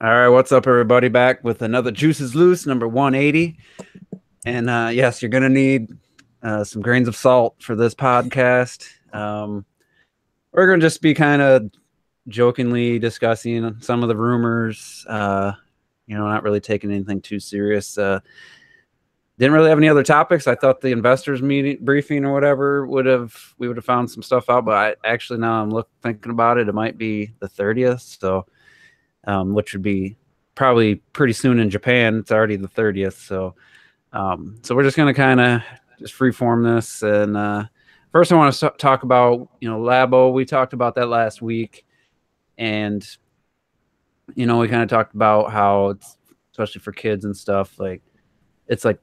All right, what's up, everybody? Back with another Juices Loose, number 180. And yes, you're going to need some grains of salt for this podcast. We're going to just be kind of jokingly discussing some of the rumors, not really taking anything too serious. Didn't really have any other topics. I thought the investors meeting briefing or whatever we would have found some stuff out, but now I'm thinking about it. It might be the 30th. So, which would be probably pretty soon in Japan. It's already the 30th. So we're just going to kind of just freeform this. And first I want to talk about, Labo. We talked about that last week. And, we kind of talked about how it's, especially for kids and stuff, like it's like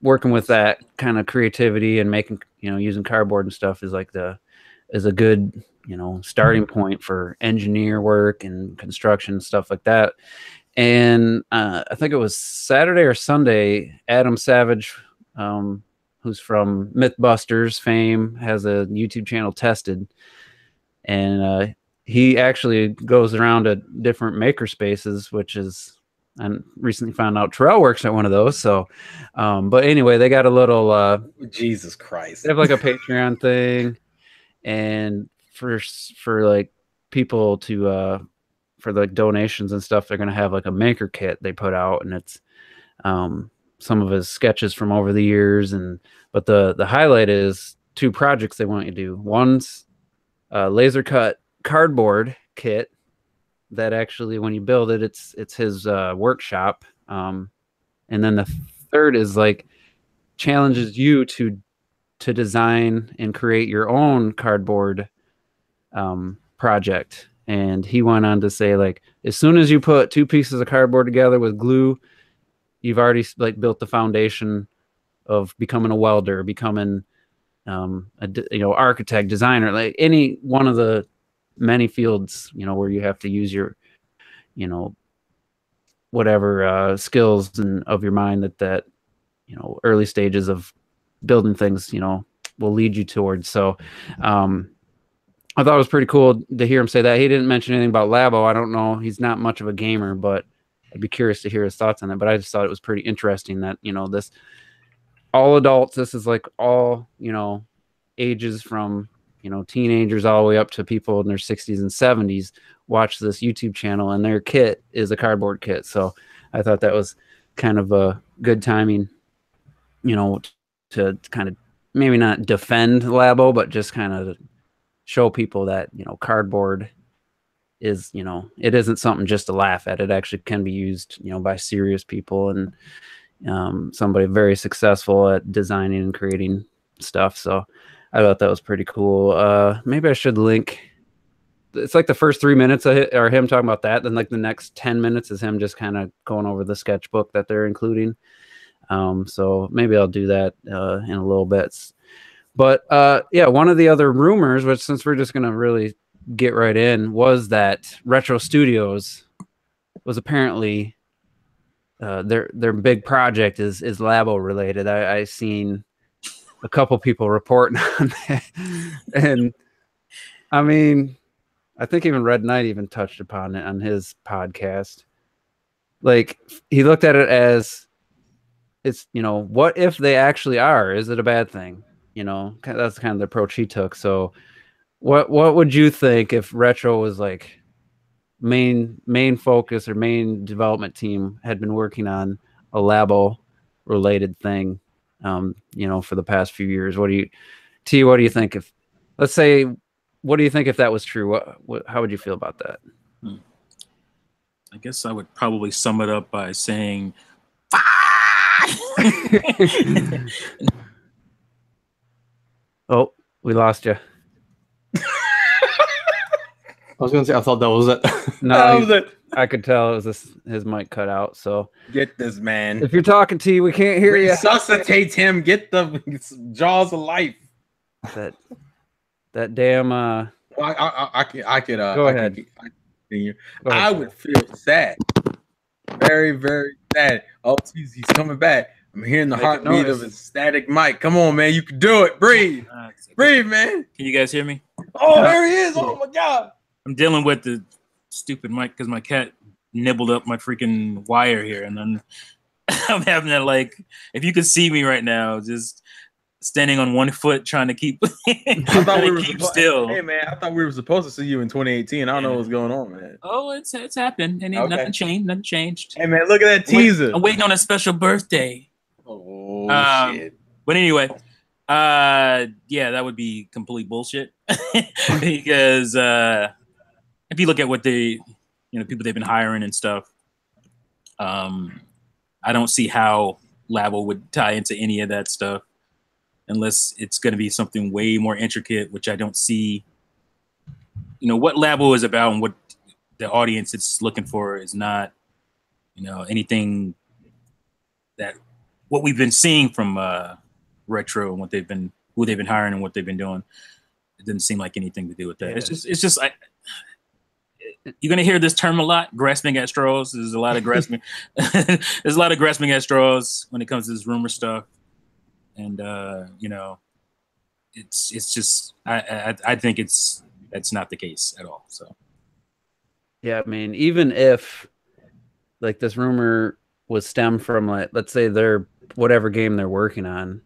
working with that kind of creativity and making, using cardboard and stuff is a good, starting point for engineer work and construction, stuff like that. And I think it was Saturday or Sunday, Adam Savage, who's from Mythbusters fame, has a YouTube channel, Tested. And he actually goes around to different maker spaces, which is, I recently found out Terrell works at one of those. So, but anyway, they got a little, Jesus Christ. They have like a Patreon thing, and for like people to, for like donations and stuff, they're going to have like a maker kit they put out, and it's, some of his sketches from over the years. But the highlight is two projects they want you to do. One's laser cut cardboard kit that actually, when you build it, it's his workshop. And then the third is like challenges you to design and create your own cardboard project. And he went on to say, like, as soon as you put two pieces of cardboard together with glue, you've already like built the foundation of becoming a welder, becoming architect, designer, like any one of the many fields, where you have to use your, whatever skills and of your mind that early stages of building things, will lead you towards. So I thought it was pretty cool to hear him say that. He didn't mention anything about Labo. I don't know. He's not much of a gamer, but I'd be curious to hear his thoughts on that. But I just thought it was pretty interesting that, this all adults, this is like all, ages from, teenagers all the way up to people in their 60s and 70s watch this YouTube channel, and their kit is a cardboard kit. So I thought that was kind of a good timing, to kind of maybe not defend Labo, but just kind of show people that, cardboard is, it isn't something just to laugh at. It actually can be used, by serious people, and somebody very successful at designing and creating stuff. So I thought that was pretty cool. Maybe I should link. It's like the first 3 minutes are him talking about that. Then like the next 10 minutes is him just kind of going over the sketchbook that they're including. So maybe I'll do that in a little bit. But yeah, one of the other rumors, which since we're just going to really get right in, was that Retro Studios was apparently their big project is Labo related. I seen a couple people reporting on that. And I mean, I think even Red Knight even touched upon it on his podcast. Like, he looked at it as, it's, what if they actually are? Is it a bad thing? That's kind of the approach he took. So what would you think if Retro was like main focus or main development team had been working on a Labo related thing, for the past few years? What do you think if, let's say, what do you think if that was true? How would you feel about that? I guess I would probably sum it up by saying, oh, we lost you. I was gonna say, I thought that was it. No, that was it. I could tell it was his mic cut out. So get this man. If you're talking to you, we can't hear you. Resuscitate him. Get the jaws of life. That damn. I could. Go ahead. I would feel sad. Very, very sad. Oh, he's coming back. I'm hearing the heartbeat of his static mic. Come on, man. You can do it. Breathe. Breathe, man. Can you guys hear me? Oh, there he is. Oh, my God. I'm dealing with the stupid mic because my cat nibbled up my freaking wire here, and then I'm having to like, if you could see me right now, just standing on one foot trying to keep, I thought we were still. Hey man, I thought we were supposed to see you in 2018. I don't know what's going on, man. Oh, it's happened, and nothing changed. Nothing changed. Hey man, look at that teaser. I'm waiting on a special birthday. Oh shit! But anyway, yeah, that would be complete bullshit because if you look at what people they've been hiring and stuff, I don't see how Labo would tie into any of that stuff unless it's going to be something way more intricate, which I don't see. What Labo is about and what the audience is looking for is not, anything that what we've been seeing from Retro and who they've been hiring and what they've been doing. It didn't seem like anything to do with that. Yeah. It's just you're gonna hear this term a lot, grasping at straws. There's a lot of grasping. There's a lot of grasping at straws when it comes to this rumor stuff, and it's just I think that's not the case at all. So yeah, I mean, even if like this rumor was stemmed from let's say their whatever game they're working on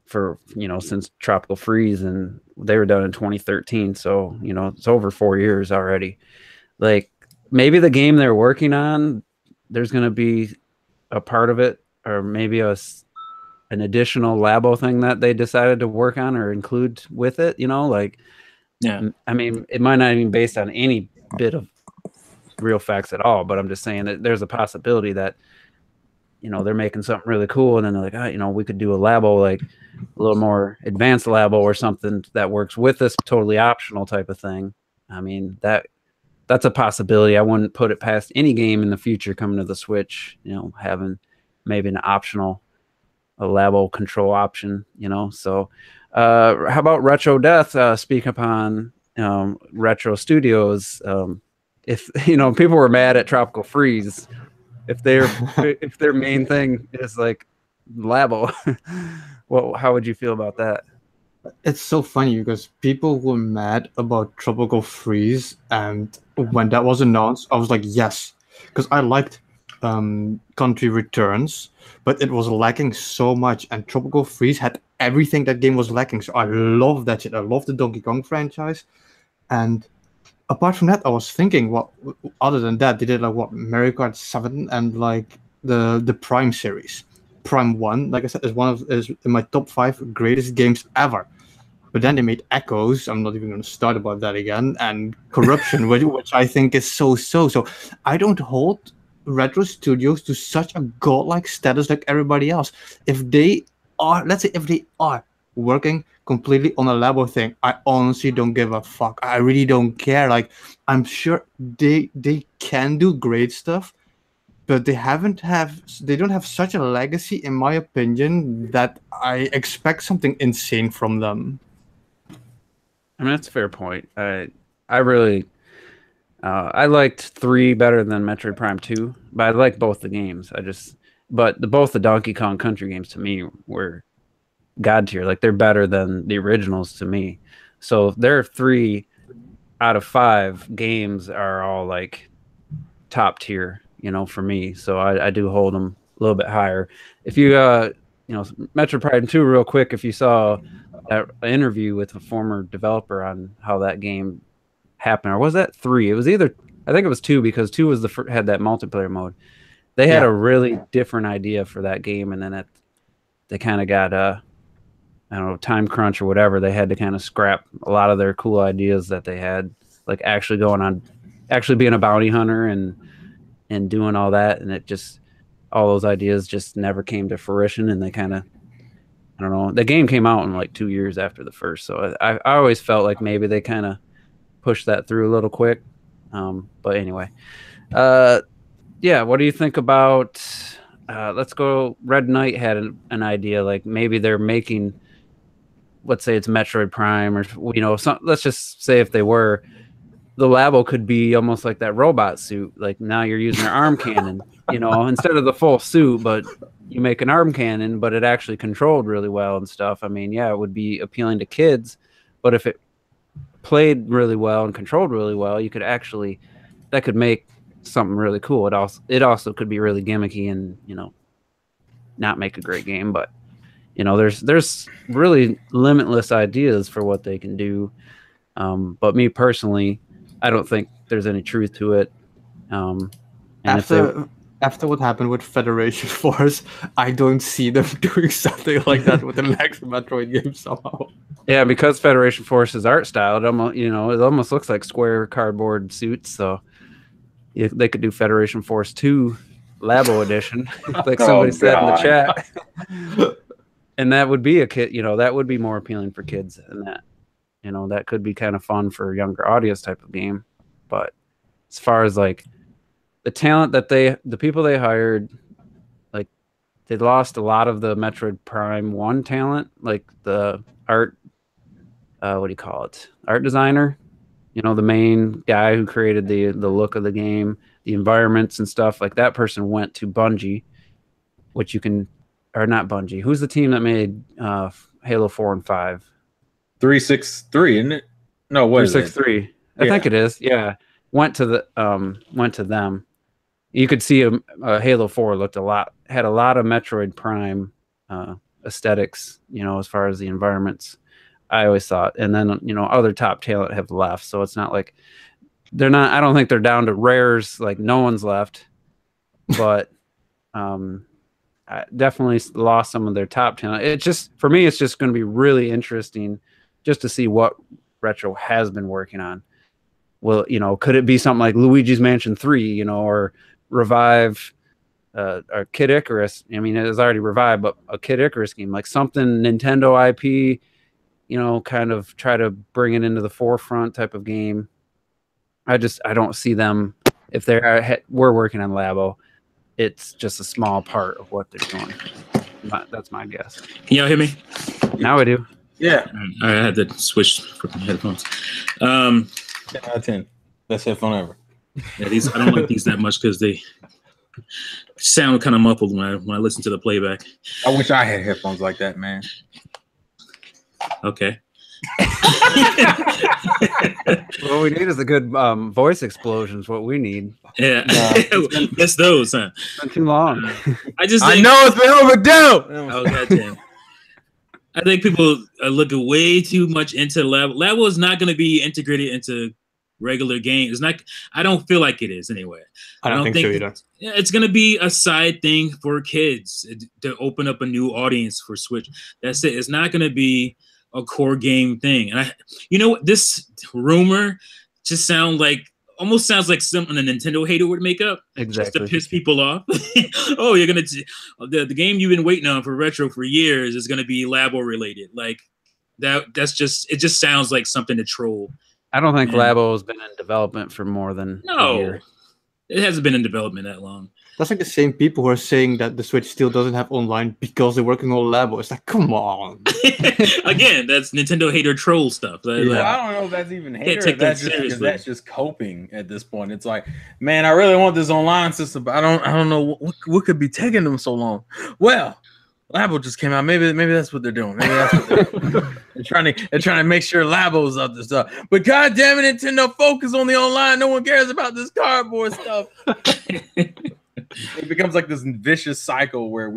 for since Tropical Freeze, and they were done in 2013, so it's over 4 years already. Like maybe the game they're working on, there's going to be a part of it, or maybe an additional Labo thing that they decided to work on or include with it. Yeah, I mean, it might not even be based on any bit of real facts at all, but I'm just saying that there's a possibility that they're making something really cool, and then they're like, we could do a Labo, like a little more advanced Labo or something that works with this totally optional type of thing. I mean, that's a possibility. I wouldn't put it past any game in the future coming to the Switch, having maybe an optional a Labo control option, So how about Retro Death? Speak upon Retro Studios. If people were mad at Tropical Freeze, if their main thing is like Labo, how would you feel about that? It's so funny because people were mad about Tropical Freeze, and when that was announced, I was like, yes, because I liked Country Returns, but it was lacking so much, and Tropical Freeze had everything that game was lacking. So I love that shit. I love the Donkey Kong franchise, and apart from that, I was thinking, other than that, they did Mario Kart 7 and the Prime series. Prime 1, like I said, is in my top 5 greatest games ever. But then they made Echoes. I'm not even going to start about that again. And Corruption, which I think is so. So I don't hold Retro Studios to such a godlike status like everybody else. If they are working completely on a Labo thing, I honestly don't give a fuck. I really don't care. I'm sure they can do great stuff, but they don't have such a legacy, in my opinion, that I expect something insane from them. I mean, that's a fair point. I really I liked 3 better than Metroid Prime 2, but I like both the games. Both the Donkey Kong Country games to me were god tier. Like they're better than the originals to me. So their 3 out of 5 games are all like top tier, for me. So I do hold them a little bit higher. If you Metroid Prime 2 real quick, if you saw an interview with a former developer on how that game happened, or was that 3? It was I think it was 2, because 2 was had that multiplayer mode. They had a really different idea for that game, and then they kind of got I don't know, time crunch or whatever. They had to kind of scrap a lot of their cool ideas that they had, like actually being a bounty hunter and doing all that, and all those ideas just never came to fruition, and they kind of, I don't know, the game came out in like 2 years after the first, so I always felt like maybe they kind of pushed that through a little quick. But anyway, yeah, what do you think about let's go, Red Knight had an idea, like maybe they're making, let's say it's Metroid Prime, or let's just say if they were, the Labo could be almost like that robot suit. Like now you're using an arm cannon, instead of the full suit, but you make an arm cannon, but it actually controlled really well and stuff. I mean, yeah, it would be appealing to kids, but if it played really well and controlled really well, that could make something really cool. It also could be really gimmicky and not make a great game. But there's really limitless ideas for what they can do. But me personally, I don't think there's any truth to it. And after what happened with Federation Force, I don't see them doing something like that with the next Metroid game somehow. Yeah, because Federation Force's art style, it almost looks like square cardboard suits. So they could do Federation Force 2 Labo Edition, like somebody said in the chat. And that would be a kid, that would be more appealing for kids than that. That could be kind of fun for a younger audience type of game. But as far as like the talent that the people they hired, like they lost a lot of the Metroid Prime 1 talent, like the art, what do you call it? Art designer, the main guy who created the look of the game, the environments and stuff. Like that person went to Bungie, which or not Bungie. Who's the team that made Halo 4 and 5? 363, isn't it? No, what is it? 363. I think it is. Yeah. Went to them. You could see a Halo 4 had a lot of Metroid Prime aesthetics, as far as the environments, I always thought. And then, other top talent have left. So it's not like I don't think they're down to rares, like no one's left. But I definitely lost some of their top talent. For me, it's just going to be really interesting just to see what Retro has been working on. Well, could it be something like Luigi's Mansion 3, or revive or Kid Icarus? I mean, it was already revived, but a Kid Icarus game, like something Nintendo IP, kind of try to bring it into the forefront type of game. I don't see them. If we're working on Labo, it's just a small part of what they're doing. That's my guess. Can y'all hear me? Now I do. Yeah. I had to switch from headphones. 10 out of 10. Best headphone ever. Yeah, I don't like these that much because they sound kind of muffled when I listen to the playback. I wish I had headphones like that, man. Okay. What we need is a good voice explosion. Is what we need. Yeah, it's those, huh? It's been too long. I know it's been overdue. Oh goddamn! I think people are looking way too much into Labo. Labo is not going to be integrated into regular games. It's not. I don't feel like it is anyway. I don't think so either. It's going to be a side thing for kids to open up a new audience for Switch. That's it. It's not going to be a core game thing. And this rumor just almost sounds like something a Nintendo hater would make up, exactly, just to piss people off. Oh, you're gonna the game you've been waiting on for Retro for years is gonna be Labo related. Like that's just it. Just sounds like something to troll. I don't think Labo has been in development for more than a year. It hasn't been in development that long. That's like the same people who are saying that the Switch still doesn't have online because they're working on Labo. It's like, come on. Again, that's Nintendo hater troll stuff. I don't know if that's even hater. That's just coping at this point. It's like, man, I really want this online system, but I don't know what could be taking them so long. Well, Labo just came out. Maybe that's what they're doing. Maybe that's what they're doing. They're trying to make sure Labo's up to stuff. But God damn it, Nintendo, focus on the online. No one cares about this cardboard stuff. It becomes like this vicious cycle where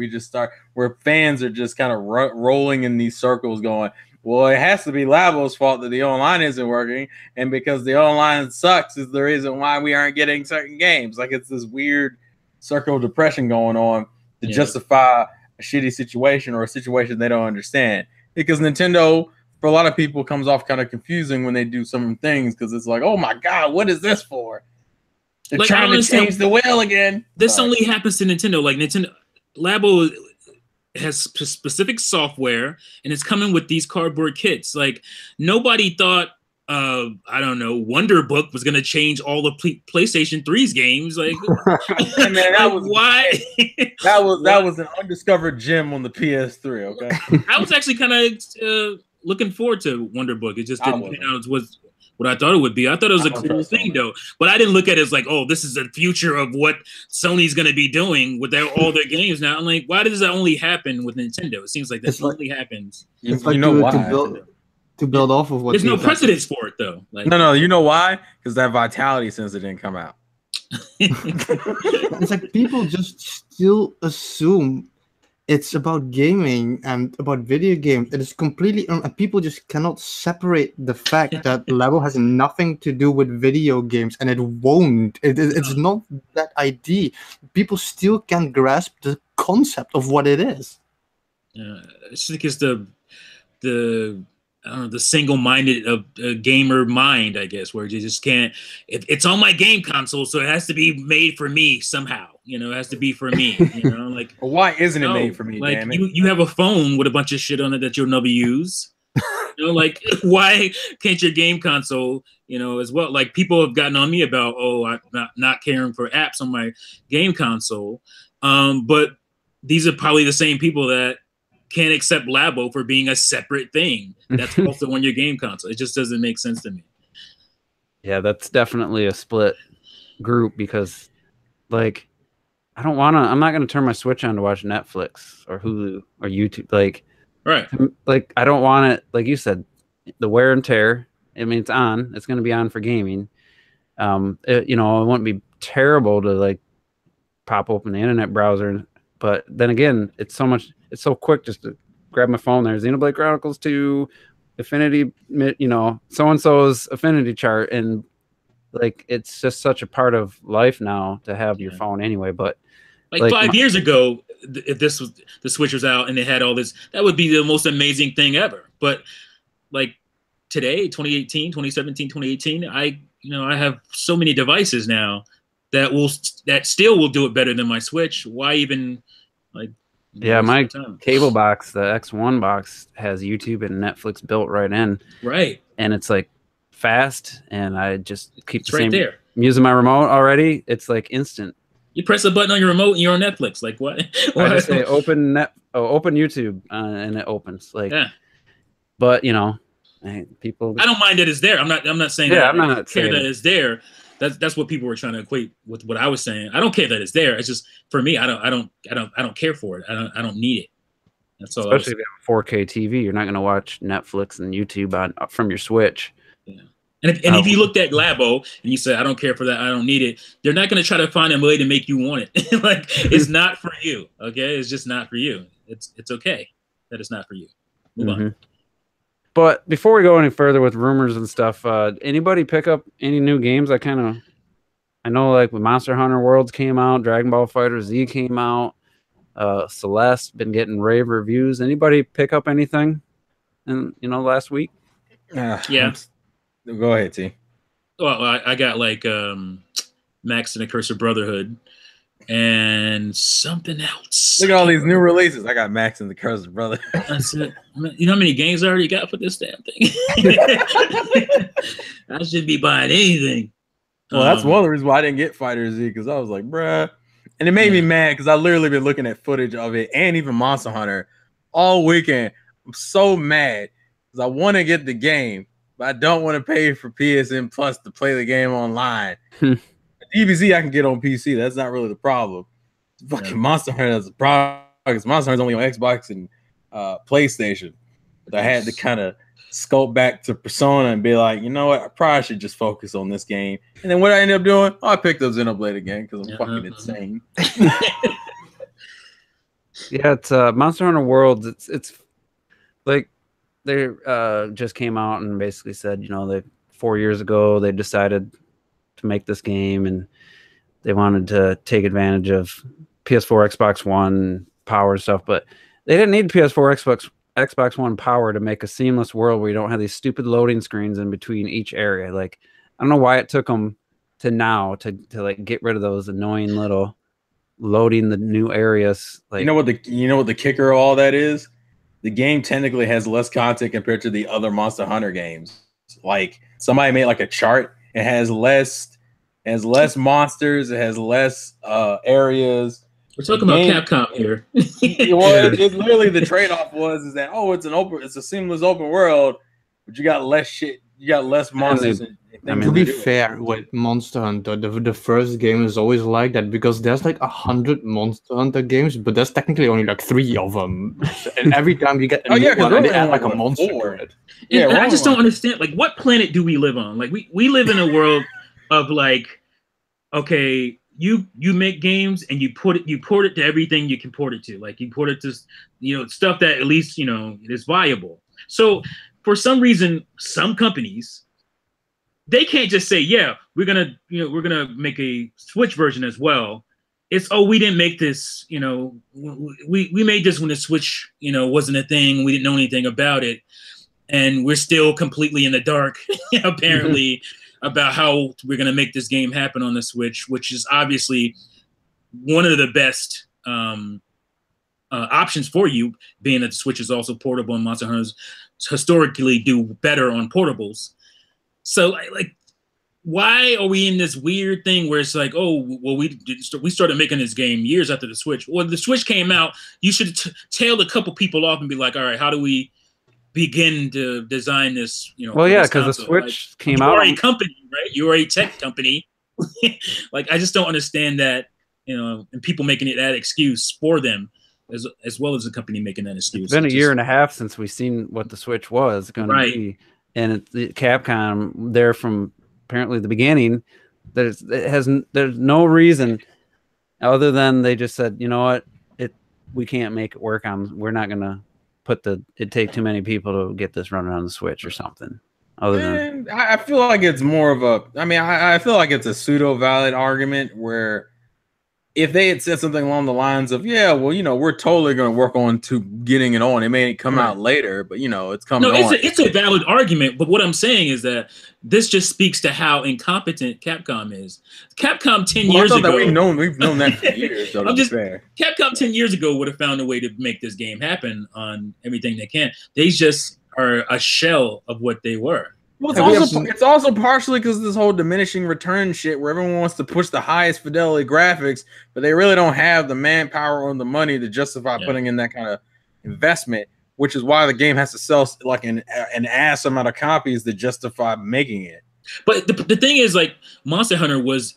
where fans are just kind of rolling in these circles going, well, it has to be Labo's fault that the online isn't working. And because the online sucks is the reason why we aren't getting certain games. Like it's this weird circle of depression going on to justify a shitty situation or a situation they don't understand. Because Nintendo, for a lot of people, comes off kind of confusing when they do some things because it's like, oh my God, what is this for? They're trying to change the wheel again. This only happens to Nintendo. Like Nintendo, Labo has specific software, and it's coming with these cardboard kits. Like nobody thought, I don't know, Wonder Book was gonna change all the PlayStation 3's games. Like, man, that was an undiscovered gem on the PS3. Okay, I was actually kind of looking forward to Wonder Book. It just didn't pan out what I thought it would be. I thought it was a cool thing, though. But I didn't look at it as like, oh, this is the future of what Sony's going to be doing with all their games now. I'm like, why does that only happen with Nintendo? It seems like that only happens. It's like to build off of what. There's no precedence for it, though. Like, no. You know why? Because that Vitality sensor didn't come out. It's like people just still assume it's about gaming and about video games. It is completely, and people just cannot separate the fact that Labo has nothing to do with video games, and it won't. It's not that idea. People still can't grasp the concept of what it is. It's because the I don't know, the single-minded gamer mind, I guess, where you just can't. It's on my game console, so it has to be made for me somehow. You know, it has to be for me. You know, like well, why isn't it made for me? Like damn it. you have a phone with a bunch of shit on it that you'll never use. You know, like why can't your game console, you know, as well? Like people have gotten on me about, I'm not caring for apps on my game console, but these are probably the same people that can't accept Labo for being a separate thing that's also on your game console. It just doesn't make sense to me. Yeah, that's definitely a split group because, like, I'm not gonna turn my Switch on to watch Netflix or Hulu or YouTube. Like, right? Like, I don't want it. Like you said, the wear and tear. I mean, it's on. It's gonna be on for gaming. It wouldn't be terrible to like pop open the internet browser, but then again, it's so quick just to grab my phone. There's Xenoblade Chronicles 2, Affinity, so-and-so's Affinity chart, and like it's just such a part of life now to have your phone anyway. But like 5 years ago, if this was the Switch was out and they had all this, that would be the most amazing thing ever. But like today, 2018, 2017, 2018, I have so many devices now that still will do it better than my Switch. Why even like? Yeah, my cable box, the X1 box, has YouTube and Netflix built right in. Right. And it's like fast, and I just keep it's right there. I'm using my remote already. It's like instant. You press a button on your remote and you're on Netflix. Like what? I just say open YouTube, and it opens. Like, yeah. But people. I don't mind that it's there. I'm not saying that. I'm not saying that it's there. That's what people were trying to equate with what I was saying. I don't care that it's there. It's just for me. I don't care for it. I don't need it. That's all. Especially if you have a 4K TV, you're not going to watch Netflix and YouTube from your Switch. Yeah. And if you looked at Labo and you said, I don't care for that, I don't need it, they're not going to try to find a way to make you want it. Like, it's not for you. Okay, it's just not for you. It's okay that it's not for you. Move on. But before we go any further with rumors and stuff, anybody pick up any new games? I know like when Monster Hunter Worlds came out, Dragon Ball Fighter Z came out, Celeste been getting rave reviews. Anybody pick up anything in last week? Yeah. Go ahead, T. Well, I got like Max and the Curse of Brotherhood and something else. Look at all these new releases. I got Max and the Curse of Brotherhood. That's it. You know how many games I already got for this damn thing? I should be buying anything. Well, that's one of the reasons why I didn't get Fighter Z, because I was like, bruh. And it made me mad because I literally been looking at footage of it and even Monster Hunter all weekend. I'm so mad because I want to get the game, but I don't want to pay for PSN Plus to play the game online. DBZ I can get on PC. That's not really the problem. Fucking Monster Hunter is a problem because Monster Hunter is only on Xbox and PlayStation. But I had to kind of scope back to Persona and be like, you know what? I probably should just focus on this game. And then what I ended up doing, I picked up Xenoblade again because I'm fucking insane. Yeah, it's Monster Hunter Worlds. It's like they just came out and basically said, they 4 years ago they decided to make this game and they wanted to take advantage of PS4, Xbox One power and stuff, but they didn't need PS4, Xbox One power to make a seamless world where you don't have these stupid loading screens in between each area. Like, I don't know why it took them to now to like get rid of those annoying little loading the new areas. Like, you know what the kicker of all that is? The game technically has less content compared to the other Monster Hunter games. Like, somebody made like a chart. It has less monsters. It has less areas. We're talking about Capcom here. Well, it's literally the trade-off is that it's a seamless open world, but you got less shit. You got less monsters. To be fair, with Monster Hunter, the first game is always like that because there's like 100 Monster Hunter games, but there's technically only like 3 of them. And every time you get a new one, they add like a monster to it. Yeah, and I just don't understand. Like, what planet do we live on? Like, we live in a world of like, okay, you make games and you port it to everything you can port it to. Like you port it to, stuff that at least, is viable. So for some reason, some companies, they can't just say, yeah, we're gonna make a Switch version as well. It's, oh, we didn't make this, we made this when the Switch, wasn't a thing. We didn't know anything about it. And we're still completely in the dark, apparently, about how we're going to make this game happen on the Switch, which is obviously one of the best options for you, being that the Switch is also portable and Monster Hunters historically do better on portables. So, like, why are we in this weird thing where it's like, oh, well, we started making this game years after the Switch. Well, the Switch came out, you should tail a couple people off and be like, all right, how do we begin to design this, well, yeah, because the Switch came out. You are a company, right? You are a tech company. Like, I just don't understand that, and people making it that excuse for them, as well as the company making that excuse. It's been a year and a half since we've seen what the Switch was going to be, and Capcom there from apparently the beginning. There's no reason other than they just said, you know what, we can't make it work on. We're not gonna it'd take too many people to get this running on the Switch or something. I feel like it's more of I feel like it's a pseudo valid argument where if they had said something along the lines of, yeah, well, we're totally going to work on to getting it on. It may come out later, but it's coming on. It's a valid argument. But what I'm saying is that this just speaks to how incompetent Capcom is. Capcom 10 years ago. We've known that for years. So Capcom 10 years ago would have found a way to make this game happen on everything they can. They just are a shell of what they were. Well, it's also partially because of this whole diminishing return shit where everyone wants to push the highest fidelity graphics, but they really don't have the manpower or the money to justify putting in that kind of investment, which is why the game has to sell like an ass amount of copies to justify making it. But the thing is, like, Monster Hunter was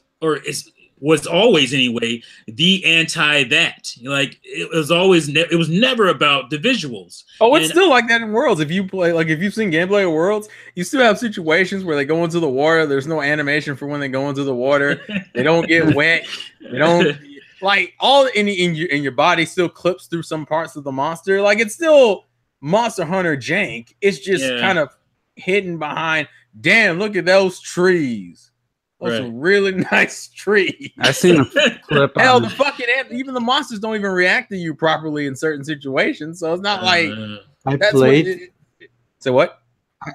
always anyway the anti that. Like, it was always it was never about the visuals. Oh, it's still like that in Worlds. If you've seen gameplay of Worlds, you still have situations where they go into the water. There's no animation for when they go into the water. They don't get wet. They don't like all in your body still clips through some parts of the monster. Like, it's still Monster Hunter jank. It's just kind of hidden behind. Damn, look at those trees. Those are really nice trees. I've seen a clip. Hell, the fucking even the monsters don't even react to you properly in certain situations. So it's not like So what?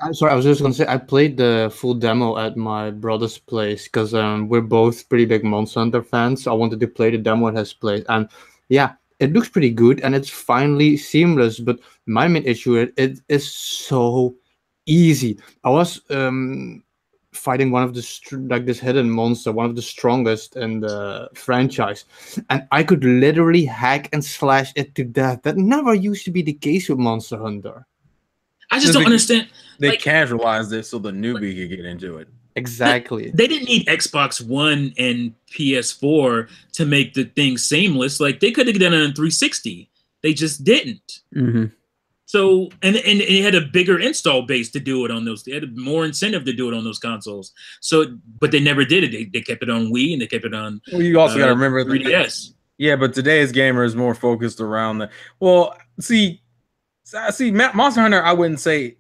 I'm sorry, I was just gonna say I played the full demo at my brother's place because we're both pretty big Monster Hunter fans. So I wanted to play the demo at his place, and yeah, it looks pretty good and it's finally seamless. But my main issue it is so easy. I was fighting one of this hidden monster, one of the strongest in the franchise, and I could literally hack and slash it to death. That never used to be the case with Monster Hunter. I just don't understand. They casualized it so the newbie could get into it. Exactly. They didn't need Xbox One and PS4 to make the thing seamless. Like, they could have done it on 360. They just didn't. Mm-hmm. So, and it had a bigger install base to do it on those. They had more incentive to do it on those consoles. So, but they never did it. They kept it on Wii and they kept it on. Well, you also got to remember 3DS. Yeah, but today's gamer is more focused around the. Well, see, Monster Hunter, I wouldn't say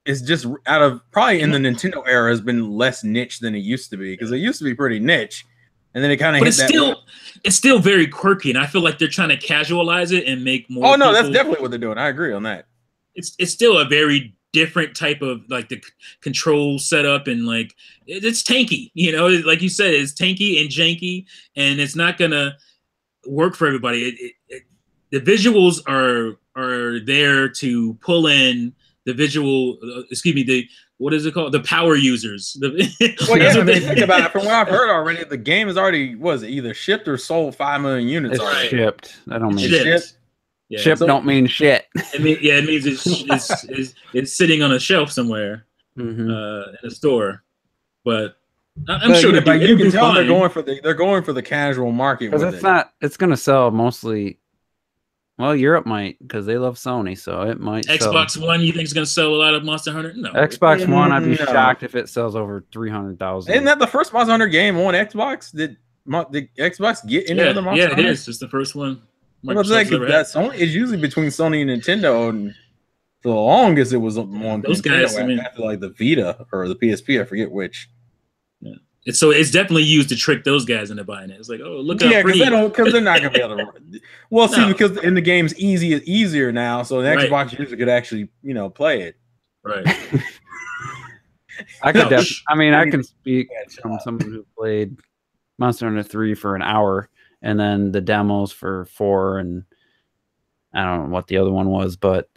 is just out of probably in the Nintendo era has been less niche than it used to be, because it used to be pretty niche, and then it kind of. But it's still very quirky, and I feel like they're trying to casualize it and make more. Oh no, that's definitely what they're doing. I agree on that. It's still a very different type of, like, the control setup, and like it's tanky, like you said, it's tanky and janky, and it's not gonna work for everybody. The visuals are there to pull in the visual. What is it called? The power users. Well, yeah, think about it. From what I've heard already, the game is already either shipped or sold 5 million units. It's already. Shipped. I don't mean shipped. Yeah, ship don't mean shit. It means it's sitting on a shelf somewhere, in a store. But I'm sure that you can tell they're going for the casual market. Because it's going to sell mostly. Well, Europe might, because they love Sony, so it might. Xbox One, you think is going to sell a lot of Monster Hunter? No. Xbox One, I'd be shocked if it sells over 300,000. Isn't that the first Monster Hunter game on Xbox? the Xbox get any other Monster Hunter? Yeah, it is. It's the first one. That's only it's usually between Sony and Nintendo, and for the longest it was on those Nintendo guys. after like the Vita or the PSP, I forget which. Yeah. So it's definitely used to trick those guys into buying it. It's like, oh, look how pretty. Because they're not gonna be able to. Well, see, because in the game's easier now, so the Xbox user could actually, play it. Right. I can speak from someone who played Monster Hunter 3 for an hour, and then the demos for 4, and I don't know what the other one was, but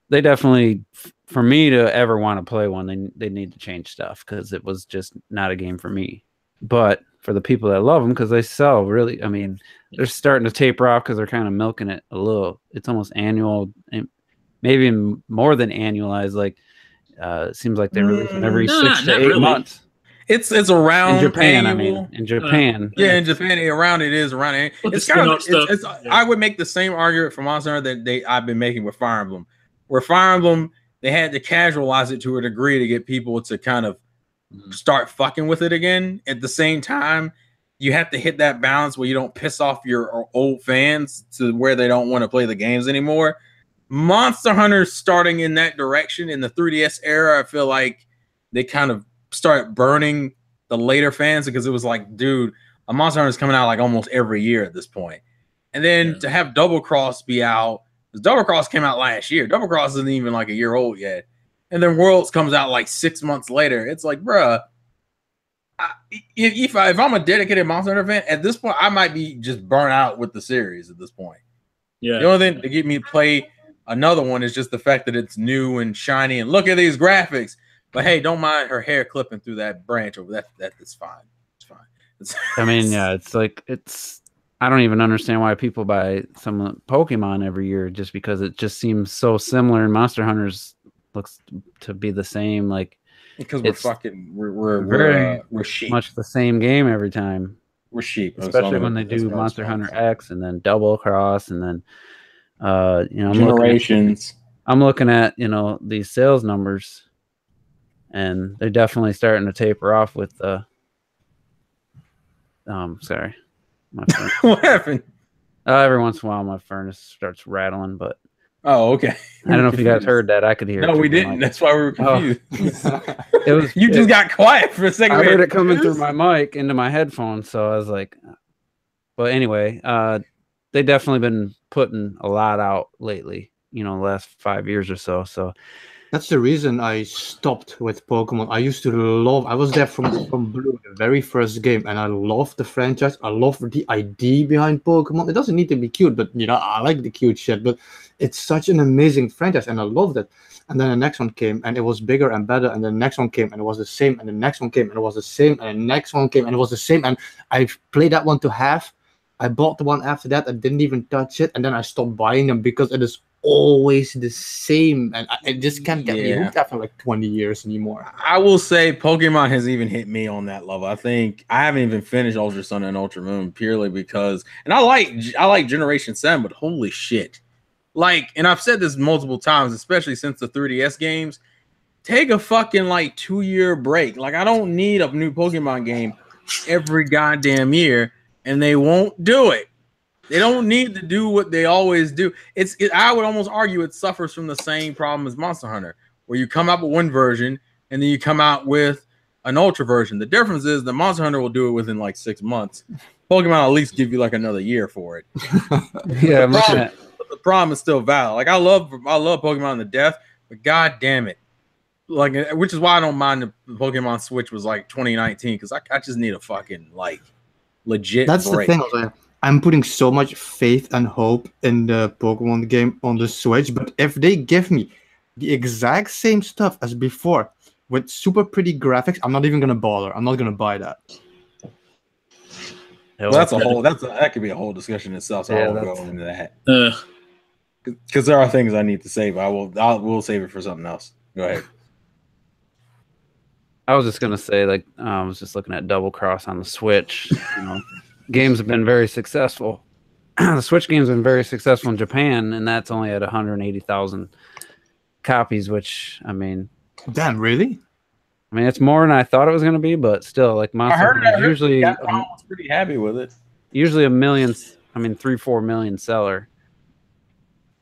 they definitely, for me to ever want to play one, they need to change stuff because it was just not a game for me. But for the people that love them, because they sell really, they're starting to taper off because they're kind of milking it a little. It's almost annual, maybe more than annualized. Like it seems like they release them every 6 to 8 months. It's around in Japan. annual. In Japan, in Japan, it is around. It's kind of stuff. I would make the same argument for Monster Hunter that I've been making with Fire Emblem. Where Fire Emblem, they had to casualize it to a degree to get people to kind of start fucking with it again. At the same time, you have to hit that balance where you don't piss off your old fans to where they don't want to play the games anymore. Monster Hunter starting in that direction in the 3DS era, I feel like they kind of start burning the later fans because it was like, dude, a Monster Hunter is coming out like almost every year at this point. And then to have Double Cross be out, because Double Cross came out last year. Double Cross isn't even like a year old yet. And then Worlds comes out like 6 months later. It's like, bruh, if I'm a dedicated Monster Hunter fan, at this point, I might be just burnt out with the series at this point. Yeah. The only thing to get me to play another one is just the fact that it's new and shiny and look at these graphics. But hey, don't mind her hair clipping through that branch over that's fine. It's fine. It's I don't even understand why people buy some Pokemon every year just because it just seems so similar, and Monster Hunters looks to be the same. Like because we're sheep. Much the same game every time. We're sheep, especially when they do Monster Hunter X and then Double Cross and then Generations. I'm looking at these sales numbers, and they're definitely starting to taper off with the. Sorry. What happened? Every once in a while, my furnace starts rattling, but okay. I don't know if you guys heard that. I could hear. No, we didn't. That's why we were confused. It was. You just got quiet for a second. I heard it coming through my mic into my headphones, so I was like. But anyway, they definitely been putting a lot out lately. The last 5 years or so. So. That's the reason I stopped with Pokemon. I used to love. I was there from Blue, the very first game, and I loved the franchise. I love the idea behind Pokemon. It doesn't need to be cute, but I like the cute shit. But it's such an amazing franchise, and I loved it. And then the next one came, and it was bigger and better. And the next one came, and it was the same. And the next one came, and it was the same. And the next one came, and it was the same. And I played that one to half. I bought the one after that. I didn't even touch it, and then I stopped buying them because it is always the same, and I just can't get me hooked after like 20 years anymore. I will say Pokemon has even hit me on that level. I think I haven't even finished Ultra Sun and Ultra Moon purely because, and I like Generation 7, but holy shit. And I've said this multiple times, especially since the 3DS games, take a fucking 2-year break. I don't need a new Pokemon game every goddamn year, and they won't do it. They don't need to do what they always do. I would almost argue it suffers from the same problem as Monster Hunter, where you come out with one version and then you come out with an Ultra version. The difference is the Monster Hunter will do it within 6 months. Pokemon at least give you another year for it. Yeah, the problem is still valid. I love Pokemon to death, but god damn it. Which is why I don't mind the Pokemon Switch was 2019, because I just need a fucking legit That's break. The thing. I'm putting so much faith and hope in the Pokemon game on the Switch, but if they give me the exact same stuff as before with super pretty graphics, I'm not even gonna bother. I'm not gonna buy that. Well, that could be a whole discussion itself. So I won't go into that. Because there are things I need to save. We'll save it for something else. Go ahead. I was just gonna say, I was just looking at Double Cross on the Switch. Games have been very successful. The Switch games have been very successful in Japan, and that's only at 180,000 copies, which, Damn, really? I mean, it's more than I thought it was going to be, but still, like Monster Hunter is usually Capcom was pretty happy with it. Usually a million. I mean, 3-4 million seller,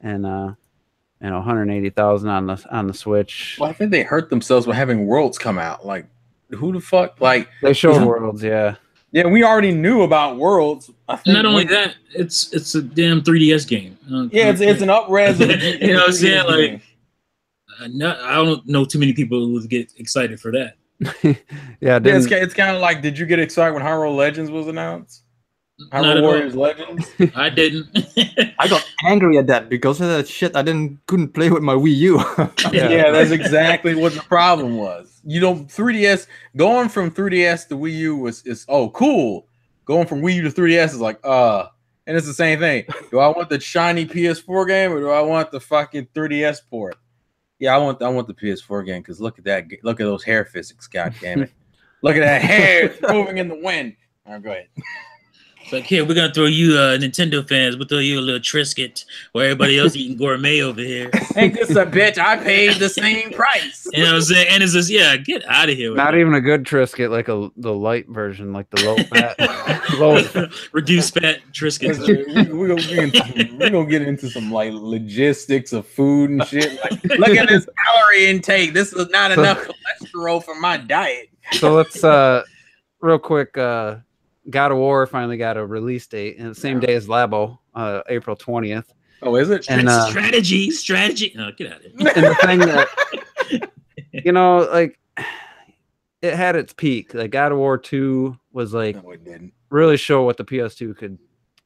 and 180,000 on the Switch. Well, I think they hurt themselves by having Worlds come out. Like, who the fuck? Like, they showed Worlds, yeah. Yeah, we already knew about Worlds. I think not only that, it's a damn 3DS game. Yeah, it's an up-res. You know what I'm saying? Like, I don't know too many people who would get excited for that. Yeah, it's kind of like, did you get excited when Hyrule Legends was announced? Hyrule Warriors Legends? I didn't. I got angry at that because of that shit. Couldn't play with my Wii U. Yeah, that's exactly what the problem was. 3DS going from 3DS to Wii U is cool. Going from Wii U to 3DS is like and it's the same thing. Do I want the shiny PS4 game or do I want the fucking 3DS port? Yeah, I want the PS4 game because look at that. Look at those hair physics. God damn it! Look at that hair moving in the wind. All right, go ahead. It's like, here, we're going to throw you Nintendo fans. We'll throw you a little Triscuit while everybody else eating gourmet over here. Ain't this a bitch? I paid the same price. You know what I'm saying? And it's just, get out of here. Not even a good Triscuit, like the light version, like the low fat, reduced fat Triscuits. We're going to get into some like logistics of food and shit. Like, look at this calorie intake. This is not enough cholesterol for my diet. So let's real quick. God of War finally got a release date, and the same day as Labo, April 20th. Oh, is it? And strategy. No, get out of here. And the thing that, like, it had its peak. Like God of War 2 was like really show what the PS2 could.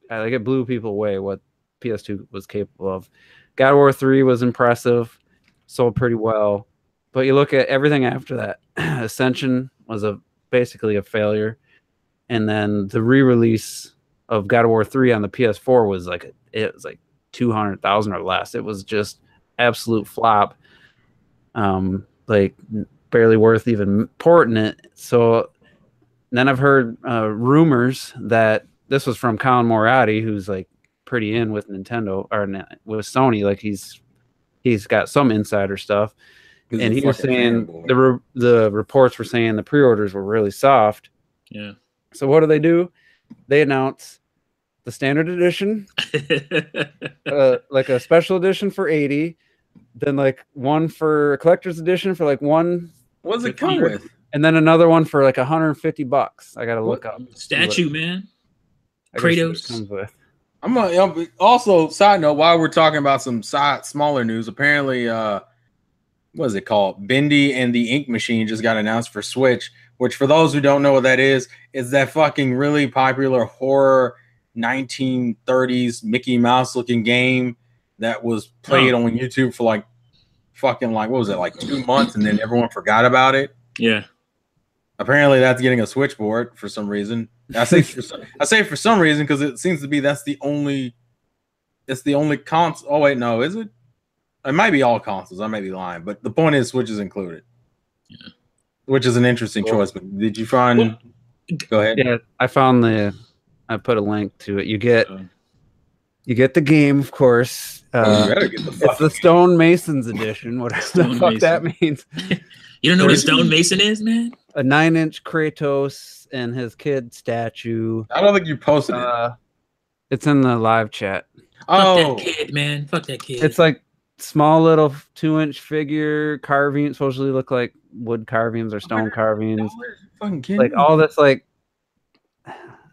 Like it blew people away what PS2 was capable of. God of War 3 was impressive, sold pretty well, but you look at everything after that. Ascension was basically a failure. And then the re-release of God of War 3 on the PS4 was like 200,000 or less. It was just absolute flop. Like barely worth even porting it. So then I've heard rumors that this was from Colin Moriarty, who's like pretty in with Nintendo or with Sony. Like he's got some insider stuff, and he was saying the reports were saying the pre-orders were really soft. Yeah. So what do? They announce the standard edition, like a special edition for 80, then like one for a collector's edition for like one. What does it come with? And then another one for like $150. I gotta look up. Statue, man. Kratos comes with. I'm also side note while we're talking about some smaller news. Apparently, what is it called? Bendy and the Ink Machine just got announced for Switch. Which, for those who don't know what that is that fucking really popular horror 1930s Mickey Mouse looking game that was played on YouTube for like fucking what was it, like 2 months, and then everyone forgot about it. Yeah. Apparently, that's getting a switchboard for some reason. I say for some reason because it seems to be it's the only console. Oh wait, no, is it? It might be all consoles. I may be lying, but the point is Switch is included. Yeah. Which is an interesting choice, but did you find? Go ahead. Yeah, I found I put a link to it. You get the game, of course. It's the Stone Masons edition. What the fuck that means? You don't know what a Stone Mason is, man? A 9-inch Kratos and his kid statue. I don't think you posted it. It's in the live chat. Fuck that kid, man. Fuck that kid. It's like small little 2-inch figure carving, supposedly look like wood carvings or stone carvings. Like all this, like,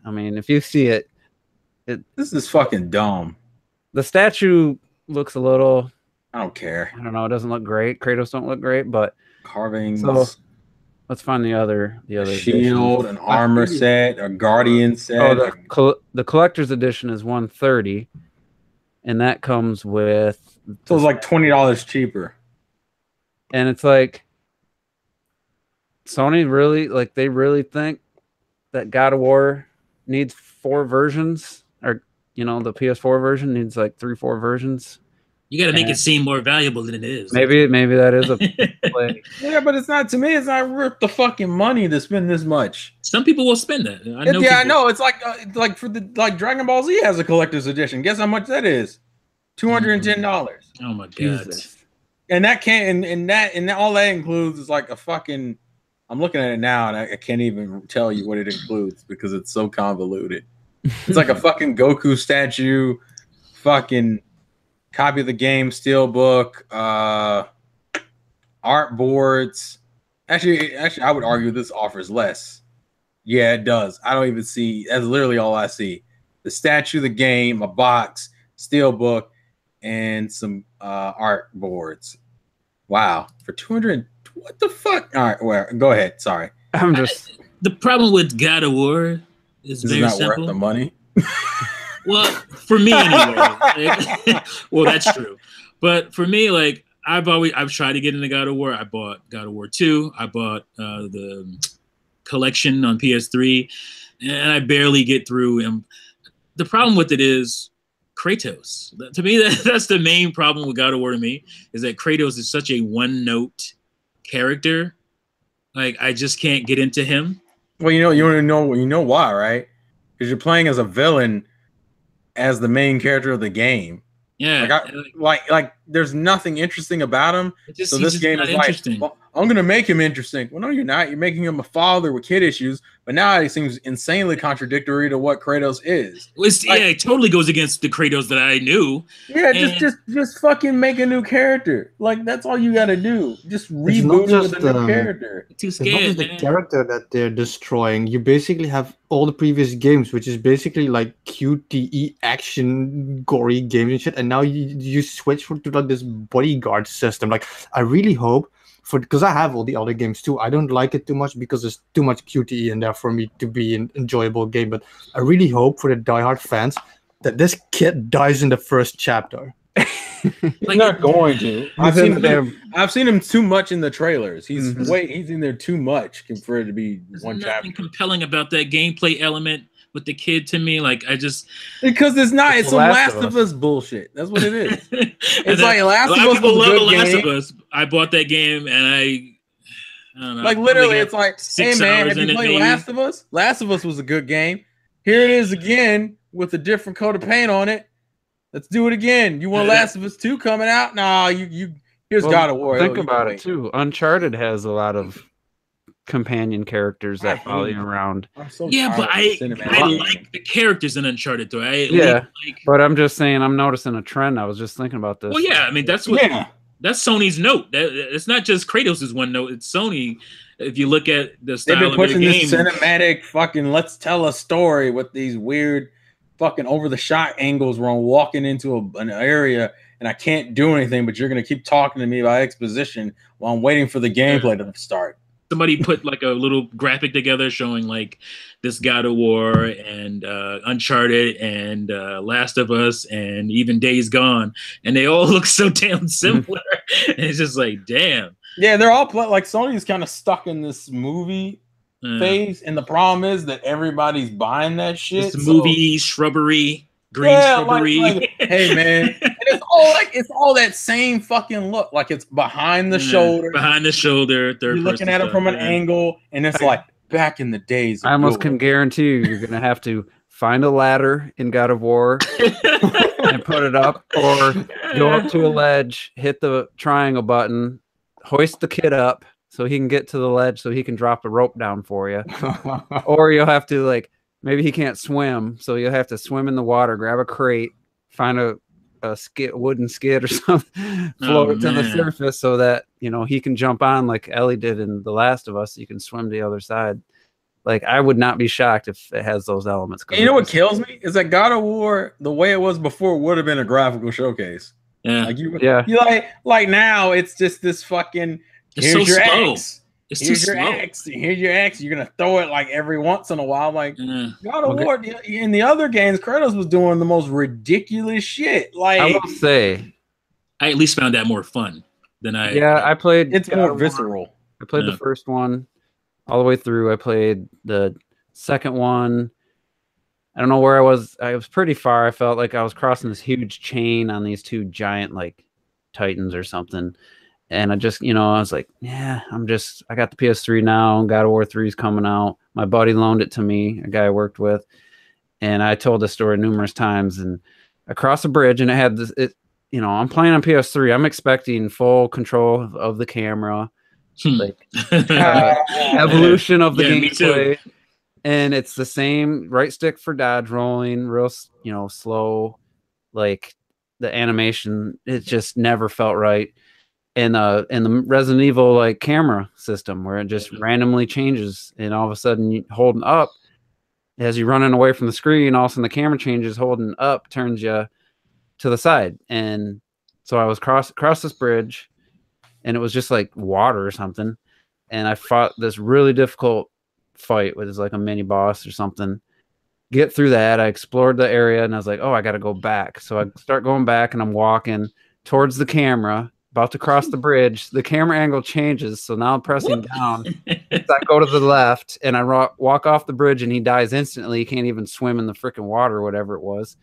I mean, if you see it, this is fucking dumb. The statue looks a little. I don't care. I don't know. It doesn't look great. Kratos don't look great, but carvings. So let's find the other shield, an armor set, a guardian set. Oh, the collector's edition is $130, and that comes with. So it's like $20 cheaper. And it's like Sony they really think that God of War needs 4 versions, or the PS4 version needs like 3-4 versions. You got to make it seem more valuable than it is. Maybe that is a play. Yeah, but it's not, to me, it's not worth the fucking money to spend this much. Some people will spend that. I know. It's like for the Dragon Ball Z has a collector's edition. Guess how much that is? $210. Oh my god! Jesus. And that can't and all that includes is like a fucking I'm looking at it now, and I can't even tell you what it includes because it's so convoluted. It's like a fucking Goku statue, fucking copy of the game, steelbook, art boards. Actually, I would argue this offers less. Yeah, it does. I don't even see. That's literally all I see: the statue, the game, a box, steelbook, and some art boards. Wow, for 200. What the fuck? All right, well, go ahead. Sorry. I'm just. The problem with God of War is very not simple. Worth the money. Well, for me anyway. Well, that's true. But for me, like I've tried to get into God of War. I bought God of War 2. I bought the collection on PS3, and I barely get through. And the problem with it is Kratos. To me, that's the main problem with God of War. To me, is that Kratos is such a one-note character. Like I just can't get into him. Well, you know why, right? Because you're playing as a villain, as the main character of the game. Yeah, like there's nothing interesting about him. So this game is like, well, I'm gonna make him interesting. Well, no, you're not. You're making him a father with kid issues. But now it seems insanely contradictory to what Kratos is. It totally goes against the Kratos that I knew. Yeah, just fucking make a new character. Like that's all you gotta do. Just reboot it with a new character. Too scared. It's not just the character that they're destroying. You basically have all the previous games, which is basically like QTE action, gory games and shit. And now you switch to like this bodyguard system. Like I really hope. Because I have all the other games too. I don't like it too much because there's too much QTE in there for me to be an enjoyable game. But I really hope for the diehard fans that this kid dies in the first chapter. He's not going to. I've seen him too much in the trailers. He's in there too much for it to be one chapter. Nothing compelling about that gameplay element with the kid to me. Like I just because it's some Last of Us bullshit. That's what it is. It's like Last of Us. People love The Last of Us. I bought that game and I don't know. Like literally, it's like, hey man, have you played Last of Us? Last of Us was a good game. Here it is again with a different coat of paint on it. Let's do it again. You want Last of Us 2 coming out? Nah, here's God of War. Think about it too. Uncharted has a lot of companion characters that follow you around. But I like the characters in Uncharted though. But I'm just saying, I'm noticing a trend. I was just thinking about this. Well, yeah, I mean that's Sony's note. It's not just Kratos' one note. It's Sony. If you look at the style they've been pushing this cinematic fucking let's tell a story with these weird fucking over the shot angles where I'm walking into an area and I can't do anything, but you're gonna keep talking to me about exposition while I'm waiting for the gameplay to start. Somebody put like a little graphic together showing like this God of War and Uncharted and Last of Us and even Days Gone, and they all look so damn similar. And it's just like, damn. Yeah, they're all like Sony's kind of stuck in this movie phase, and the problem is that everybody's buying that shit. It's movie shrubbery. Green shrubbery. Like, hey man, and it's all that same fucking look. Like it's behind the shoulder. Behind the shoulder. You're looking at it from an angle, and it's like back in the days. I almost can guarantee you're gonna have to find a ladder in God of War and put it up, or go up to a ledge, hit the triangle button, hoist the kid up so he can get to the ledge, so he can drop a rope down for you, or you'll have to like. Maybe he can't swim, so you'll have to swim in the water, grab a crate, find a wooden skid or something, float it to the surface so that, he can jump on like Ellie did in The Last of Us. You can swim to the other side. Like, I would not be shocked if it has those elements. And you know what kills me? Is that God of War, the way it was before, would have been a graphical showcase. Yeah. You like now it's just this fucking, here's your X. It's here's your X. Here's your X. You're gonna throw it like every once in a while. Like God of War in the other games, Kratos was doing the most ridiculous shit. Like I will say, I at least found that more fun than I. Yeah, I played. It's more visceral. I played the first one all the way through. I played the second one. I don't know where I was. I was pretty far. I felt like I was crossing this huge chain on these two giant like titans or something. And I just, I was like, yeah, I got the PS3 now. God of War 3 is coming out. My buddy loaned it to me, a guy I worked with. And I told this story numerous times. And I crossed a bridge and it had this, I'm playing on PS3. I'm expecting full control of the camera, like evolution of the gameplay. And it's the same right stick for dodge rolling, real slow. Like the animation, it just never felt right. And the Resident Evil like camera system where it just randomly changes, and all of a sudden you holding up as you're running away from the screen, all of a sudden the camera changes, holding up turns you to the side. And so I was across this bridge, and it was just like water or something, and I fought this really difficult fight, which is like a mini boss or something. Get through that, I explored the area, and I was like, oh, I got to go back. So I start going back, and I'm walking towards the camera, about to cross the bridge. The camera angle changes, so now I'm pressing down. So I go to the left, and I walk off the bridge, and he dies instantly. He can't even swim in the freaking water or whatever it was.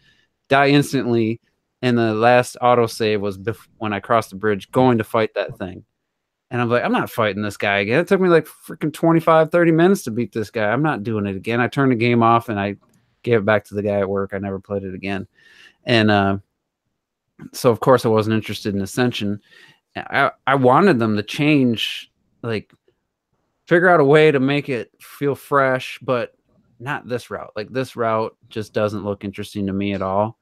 Die instantly, and the last autosave was when I crossed the bridge going to fight that thing. And I'm like, I'm not fighting this guy again. It took me like freaking 25, 30 minutes to beat this guy. I'm not doing it again. I turned the game off, and I gave it back to the guy at work. I never played it again. And so, of course, I wasn't interested in Ascension. I wanted them to change, like, figure out a way to make it feel fresh, but not this route. Like, this route just doesn't look interesting to me at all.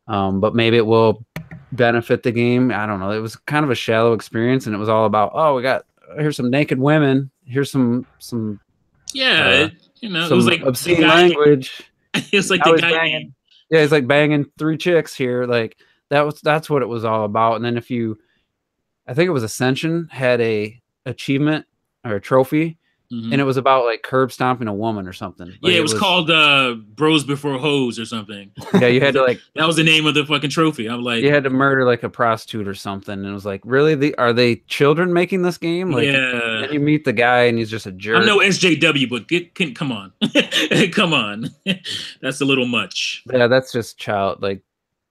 But maybe it will benefit the game. I don't know. It was kind of a shallow experience, and it was all about, oh, here's some naked women. Here's some it was like obscene language. It's like the guy banging. Yeah, he's like banging 3 chicks here. Like that's what it was all about. And then I think it was Ascension had a achievement or a trophy, and it was about like curb stomping a woman or something. Like, it was called Bros Before Hoes or something. Yeah, you had to like that was the name of the fucking trophy. I'm like, you had to murder like a prostitute or something, and it was like, really? Are they children making this game? Like, yeah. And you meet the guy, and he's just a jerk. I'm no SJW, but come on, come on, that's a little much. Yeah, that's just child. Like,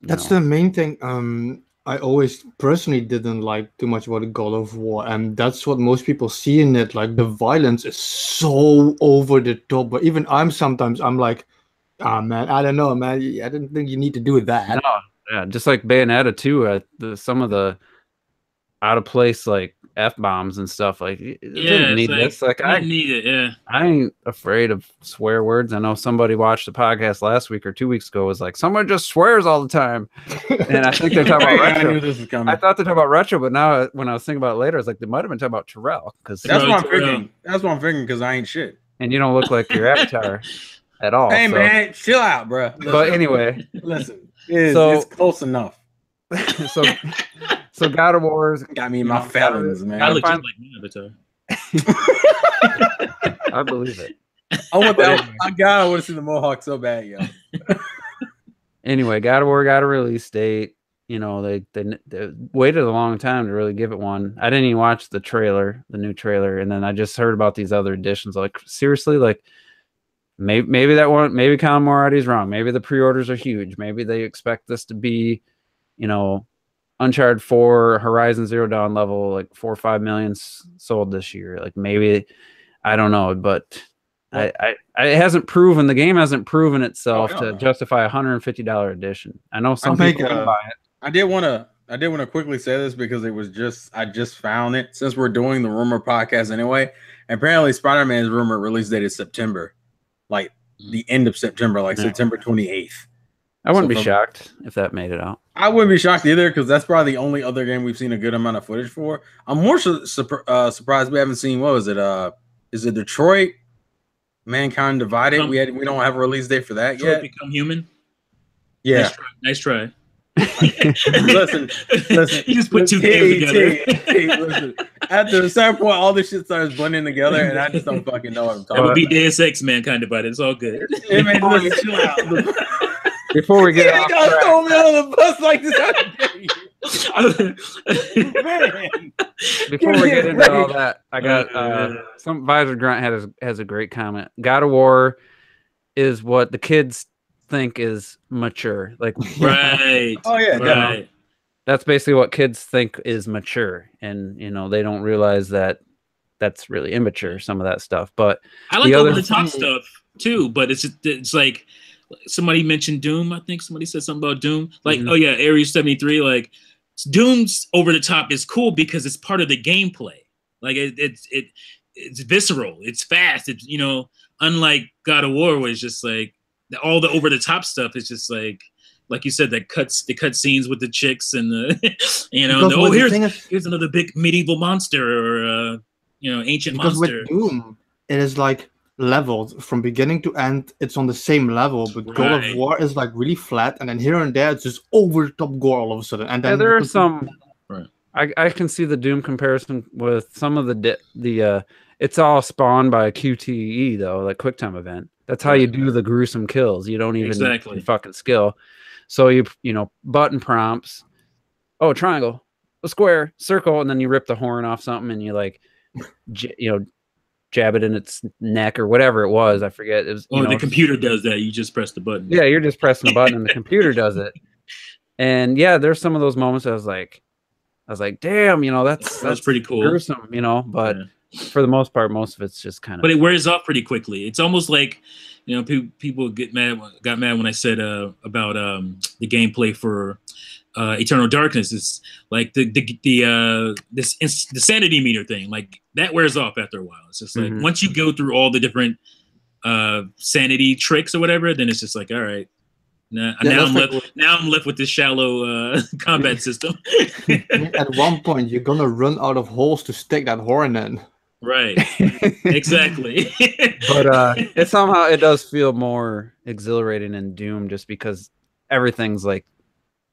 that's the main thing. I always personally didn't like too much about God of War, and that's what most people see in it. Like, the violence is so over the top, but even I'm like, man, I don't know, man. I didn't think you need to do that. No, yeah, just like Bayonetta 2, some of the out of place like F-bombs and stuff, like it didn't need this. Like, I didn't need it. Yeah, I ain't afraid of swear words. I know somebody watched the podcast last week or 2 weeks ago was like, someone just swears all the time, and I think they're talking about retro. I knew this was coming. I thought they're talking about retro, but now when I was thinking about it later, I was like, they might have been talking about Terrell, because that's what I'm thinking. That's what I'm thinking, because I ain't shit, and you don't look like your avatar at all. Hey, man, chill out, bro. Listen, but anyway, listen, it's close enough. So God of War got me in my felons, man. I look just like my avatar. I believe it. I want that. I want to see the Mohawk so bad, yo. Anyway, God of War got a release date. They waited a long time to really give it one. I didn't even watch the new trailer, and then I just heard about these other editions. Like, seriously, like maybe that one, maybe Colin Moradi's wrong. Maybe the pre-orders are huge. Maybe they expect this to be, Uncharted 4, Horizon Zero Dawn level, like 4 or 5 million sold this year. Like, maybe, I don't know, but it hasn't proven, the game hasn't proven itself to justify $150 edition. I know some people can buy it. I did want to quickly say this because I just found it, since we're doing the rumor podcast anyway. Apparently, Spider-Man's rumor release date is September, like the end of September, like September 28th. I wouldn't be shocked if that made it out. I wouldn't be shocked either, because that's probably the only other game we've seen a good amount of footage for. I'm more surprised we haven't seen, what was it? Is it Detroit? Mankind Divided? We don't have a release date for that Detroit yet. Become Human? Yeah. Nice try. listen. You just put two games together. Listen. After a certain point, all this shit starts blending together, and I just don't fucking know what I'm talking about. That would be Deus Ex, Mankind Divided. It's all good. Hey, man, listen, chill out. Before we get off track, throw me on the bus like this. Man. Before we get into all that, I got some Visor Grunt has a great comment. God of War is what the kids think is mature. Like, right. Oh yeah, right. That's basically what kids think is mature, and they don't realize that that's really immature, some of that stuff. But I like over the top stuff too, but it's like somebody mentioned Doom. I think somebody said something about Doom. Like, oh yeah, Area 73. Like, Doom's over the top is cool because it's part of the gameplay. Like it's visceral. It's fast. It's, you know, unlike God of War, where it's just like all the over the top stuff is just like you said, that the cut scenes with the chicks and the you know, and oh, here's another big medieval monster or you know, ancient monster. With Doom, it is like leveled from beginning to end. It's on the same level, but God of War is like really flat, and then here and there it's just over the top gore all of a sudden. And then there are some. Right. I can see the Doom comparison with some of the it's all spawned by a QTE though, like QuickTime event. That's how you do the gruesome kills. You don't even need fucking skill. So you know, button prompts. Oh, triangle, a square, circle, and then you rip the horn off something, and you like, you know, jab it in its neck or whatever it was. I forget. It was. Oh, the computer does that. You just press the button. Yeah, you're just pressing a button, and the computer does it. And yeah, there's some of those moments I was like, damn, you know, that's pretty cool, gruesome, you know. But for the most part, most of it's just kind of. But it wears off pretty quickly. It's almost like, you know, people got mad when I said about the gameplay for Eternal Darkness. Is like the sanity meter thing. Like that wears off after a while. It's just like once you go through all the different sanity tricks or whatever, then it's just like, all right. Now I'm left with this shallow combat system. At one point, you're gonna run out of holes to stick that horn in. Right. Exactly. But it somehow does feel more exhilarating in Doom, just because everything's like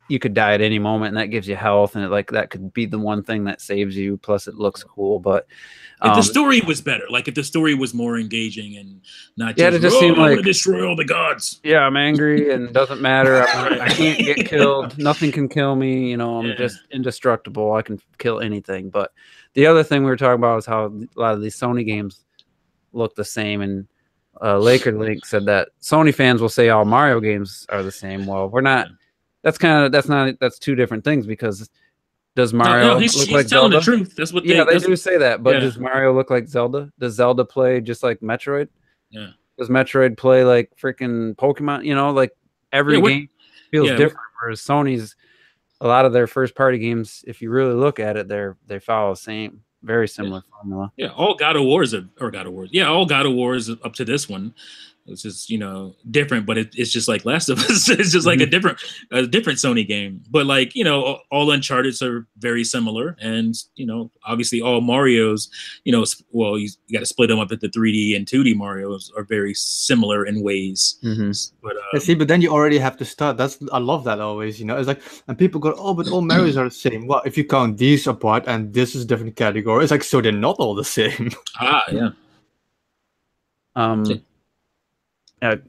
you could die at any moment, and that gives you health, and that could be the one thing that saves you. Plus, it looks cool. But if the story was better, like if the story was more engaging and not just, it just seemed like destroy all the gods. Yeah, I'm angry and it doesn't matter. I can't get killed. Nothing can kill me. You know, I'm just indestructible. I can kill anything. But the other thing we were talking about is how a lot of these Sony games look the same. And Laker Link said that Sony fans will say all Mario games are the same. Well, we're not. That's two different things, because does Mario look like Zelda? The truth. That's what they do say that. But does Mario look like Zelda? Does Zelda play just like Metroid? Yeah. Does Metroid play like freaking Pokemon? You know, like every game feels different. Whereas Sony's, a lot of their first party games, if you really look at it, they follow the same, very similar formula. Yeah, all God of Wars all God of Wars up to this one. It's just, you know, different, but it's just like Last of Us. It's just like a different Sony game. But like, you know, all Uncharted's are very similar, and you know, obviously all Mario's, you know, well, you got to split them up into 3D and 2D Mario's are very similar in ways. But but then you already have to start. I love that always. You know, it's like, and people go, oh, but all Mario's are the same. Well, if you count these apart and this is a different category, it's like, so they're not all the same. Yeah.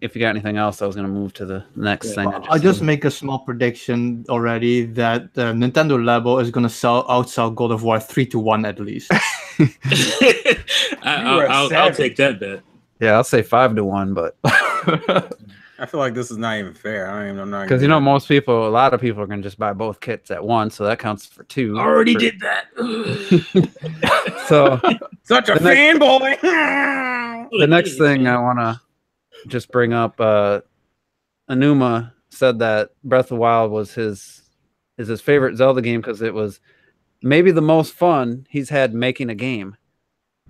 If you got anything else, I was going to move to the next thing. I'll just make a small prediction already that Nintendo Labo is going to outsell God of War 3-1 at least. I'll take that bet. Yeah, I'll say 5-1, but I feel like this is not even fair. I'm not because, you know, a lot of people are going to just buy both kits at once, so that counts for 2. Already did that. So such a fanboy. The next thing I want to just bring up, Anuma said that Breath of the Wild was his favorite Zelda game because it was maybe the most fun he's had making a game.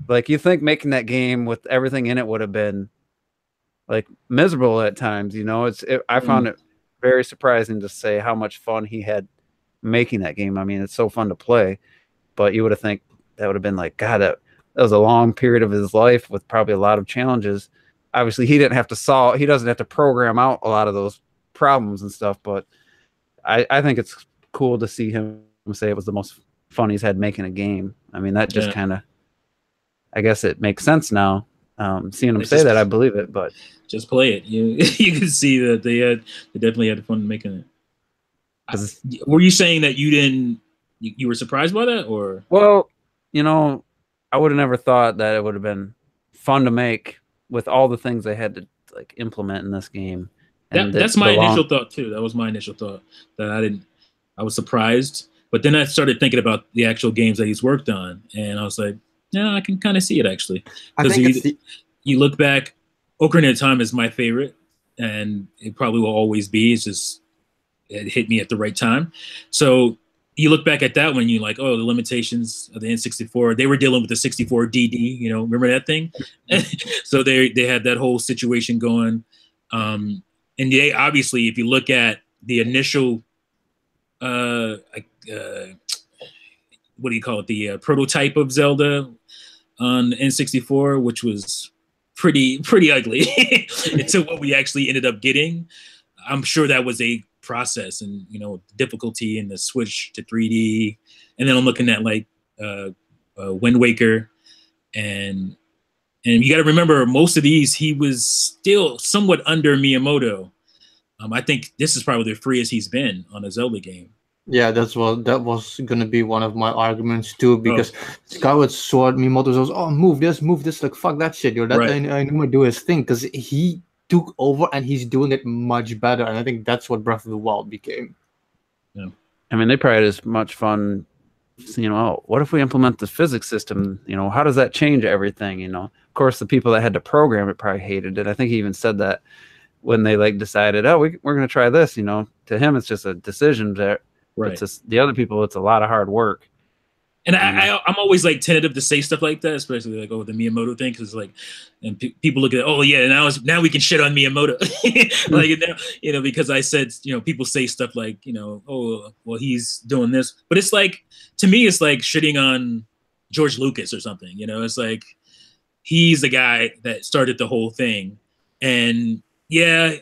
Like, you think making that game with everything in it would have been like miserable at times, you know. I found it very surprising to say how much fun he had making that game. I mean, it's so fun to play, but you would have think that would have been like, God, that was a long period of his life with probably a lot of challenges. Obviously, he doesn't have to program out a lot of those problems and stuff, but I think it's cool to see him say it was the most fun he's had making a game. I mean, that just kind of, I guess it makes sense now. Seeing him say that, I believe it, but just play it. You can see that they definitely had fun making it. Were you saying that you were surprised by that, or? Well, you know, I would have never thought that it would have been fun to make with all the things they had to like implement in this game. And that's my initial thought too. That was my initial thought, that I was surprised, but then I started thinking about the actual games that he's worked on, and I was like, yeah, I can kind of see it actually. Because you look back, Ocarina of Time is my favorite, and it probably will always be. It hit me at the right time. So you look back at that one, you're like, oh, the limitations of the N64. They were dealing with the 64 DD. Remember that thing? So they had that whole situation going. And they obviously, if you look at the initial, what do you call it? The prototype of Zelda on N64, which was pretty ugly, until what we actually ended up getting. I'm sure that was a process, and difficulty in the switch to 3D. And then I'm looking at like Wind Waker, and you got to remember, most of these he was still somewhat under Miyamoto. I think this is probably the freest he's been on a Zelda game. Yeah, that was gonna be one of my arguments too, because Skyward Sword, Miyamoto was, oh, move this, like, fuck that shit, yo. That Right. I knew to do his thing, because he took over and he's doing it much better, and I think that's what Breath of the Wild became. Yeah. I mean, they probably had as much fun, what if we implement the physics system? How does that change everything? Of course, the people that had to program it probably hated it. I think he even said that when they decided, oh, we're going to try this. To him, it's just a decision. Right. But to the other people, it's a lot of hard work. And I'm always tentative to say stuff like that, especially the Miyamoto thing, because and people look at, oh yeah, now we can shit on Miyamoto, because I said, people say stuff like, oh well, he's doing this, but it's to me it's like shitting on George Lucas or something. It's like he's the guy that started the whole thing, and yeah,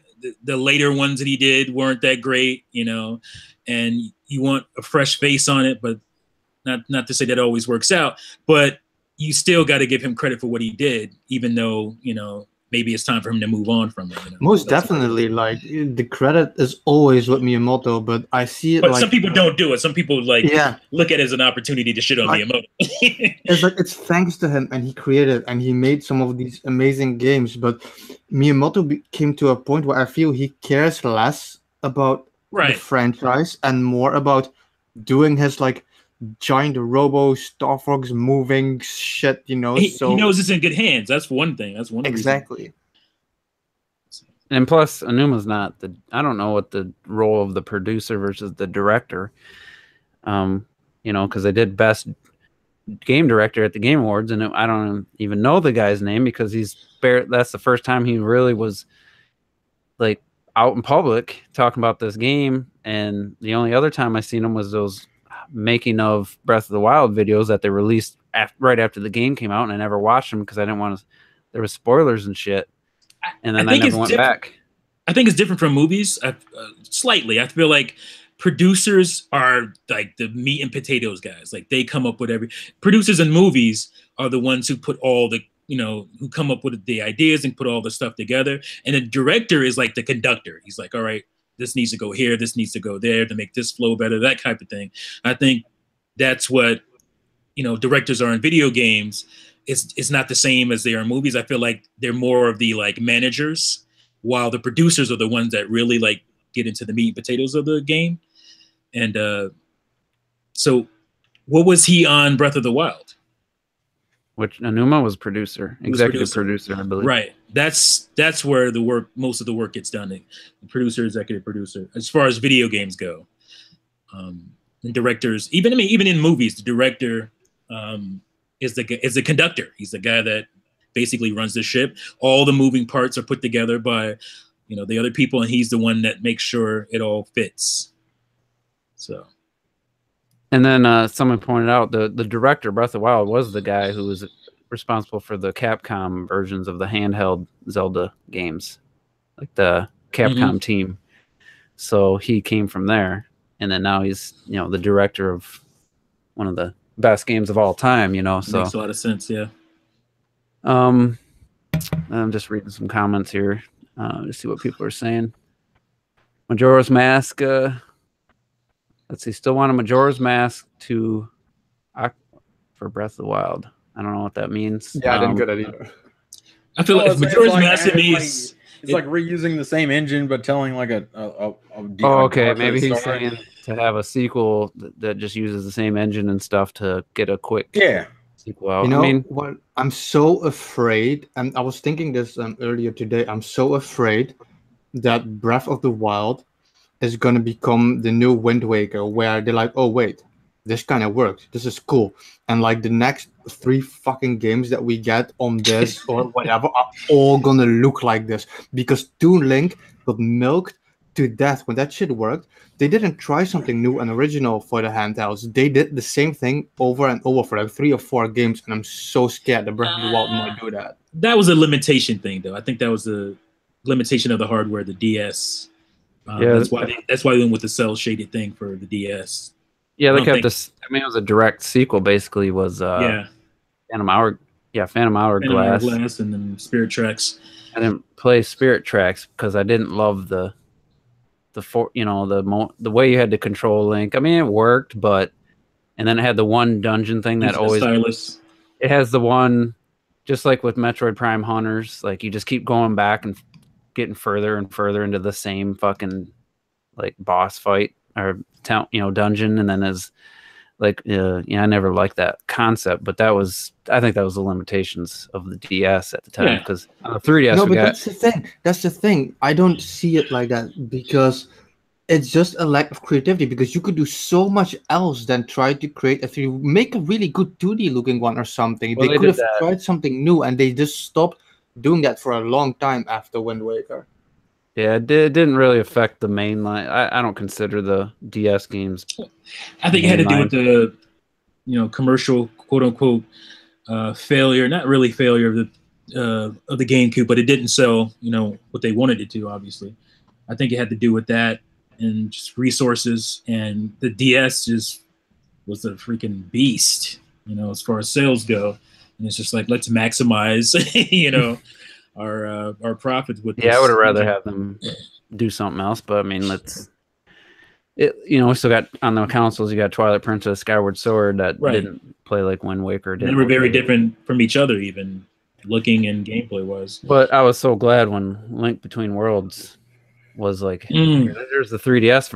the later ones that he did weren't that great, and you want a fresh face on it, but not to say that always works out, but you still got to give him credit for what he did, even though, maybe it's time for him to move on from it. Most definitely, the credit is always with Miyamoto, but I see it. But some people don't do it. Some people look at it as an opportunity to shit on Miyamoto. It's thanks to him, and he created and he made some of these amazing games. But Miyamoto came to a point where I feel he cares less about the franchise and more about doing his giant robo Star Fox moving shit, he knows it's in good hands. That's one thing. That's one exactly. Reason. And plus, Anuma's not I don't know what the role of the producer versus the director. Because they did best game director at the Game Awards, and I don't even know the guy's name because that's the first time he really was out in public talking about this game, and the only other time I seen him was those making of Breath of the Wild videos that they released right after the game came out, and I never watched them because I didn't want to. There was spoilers and shit, and then I never went back. I think it's different from movies, slightly. I feel like producers are the meat and potatoes guys. They come up with producers in movies are the ones who put all the who come up with the ideas and put all the stuff together, and the director is the conductor. He's all right, this needs to go here, this needs to go there to make this flow better, that type of thing. I think that's what directors are in video games. It's not the same as they are in movies. I feel like they're more of the managers, while the producers are the ones that really get into the meat and potatoes of the game. And so what was he on Breath of the Wild? Which Anuma was producer, executive producer, I believe. Right. That's where most of the work gets done. The producer, executive producer, as far as video games go. And directors, even in movies, the director is the conductor. He's the guy that basically runs the ship. All the moving parts are put together by the other people, and he's the one that makes sure it all fits. So. And then someone pointed out the director, Breath of the Wild, was the guy who was responsible for the Capcom versions of the handheld Zelda games, the Capcom team. So he came from there, and then now he's the director of one of the best games of all time. So makes a lot of sense. Yeah. I'm just reading some comments here to see what people are saying. Majora's Mask. Let's see. Still want a Majora's Mask for Breath of the Wild. I don't know what that means. Yeah, I didn't get it either. I feel like Majora's Mask to me is it's reusing the same engine but telling okay, maybe he's saying to have a sequel that just uses the same engine and stuff to get a quick sequel out. What I'm so afraid, and I was thinking this earlier today. I'm so afraid that Breath of the Wild is gonna become the new Wind Waker, where they're like, oh wait, this kind of works. This is cool. And like the next 3 fucking games that we get on this or whatever are all gonna look like this. Because Toon Link got milked to death when that shit worked. They didn't try something new and original for the handhelds. They did the same thing over and over for like 3 or 4 games, and I'm so scared that Breath of the Wild might do that. That was a limitation thing, though. I think that was the limitation of the hardware, the DS. Yeah, that's why they went with the cell shaded thing for the DS. Yeah, they kept this. I mean, it was a direct sequel. Basically, was Phantom Hourglass, and then Spirit Tracks. I didn't play Spirit Tracks because I didn't love the way you had to control Link. I mean, it worked, but and then it had the one dungeon thing that always stylus. It has the one, just like with Metroid Prime Hunters, like you just keep going back and getting further and further into the same fucking like boss fight or dungeon, and then as like I never liked that concept, but I think that was the limitations of the DS at the time, because on the 3DS that's the thing. I don't see it like that, because it's just a lack of creativity, because you could do so much else than try to create make a really good 2D looking one or something. Well, they could have tried something new, and they just stopped doing that for a long time after Wind Waker. Yeah, it didn't really affect the main line. I don't consider the DS games. I think it had to do with the, commercial quote unquote failure. Not really failure of the GameCube, but it didn't sell, what they wanted it to. Obviously, I think it had to do with that and just resources. And the DS was a freaking beast, as far as sales go. And it's just like, let's maximize, our profits with this. I would have rather have them do something else, but I mean, we still got on the consoles, you got Twilight Princess, Skyward Sword that didn't play like Wind Waker. They were very different from each other, even looking and gameplay was. But I was so glad when Link Between Worlds was like, there's the 3DS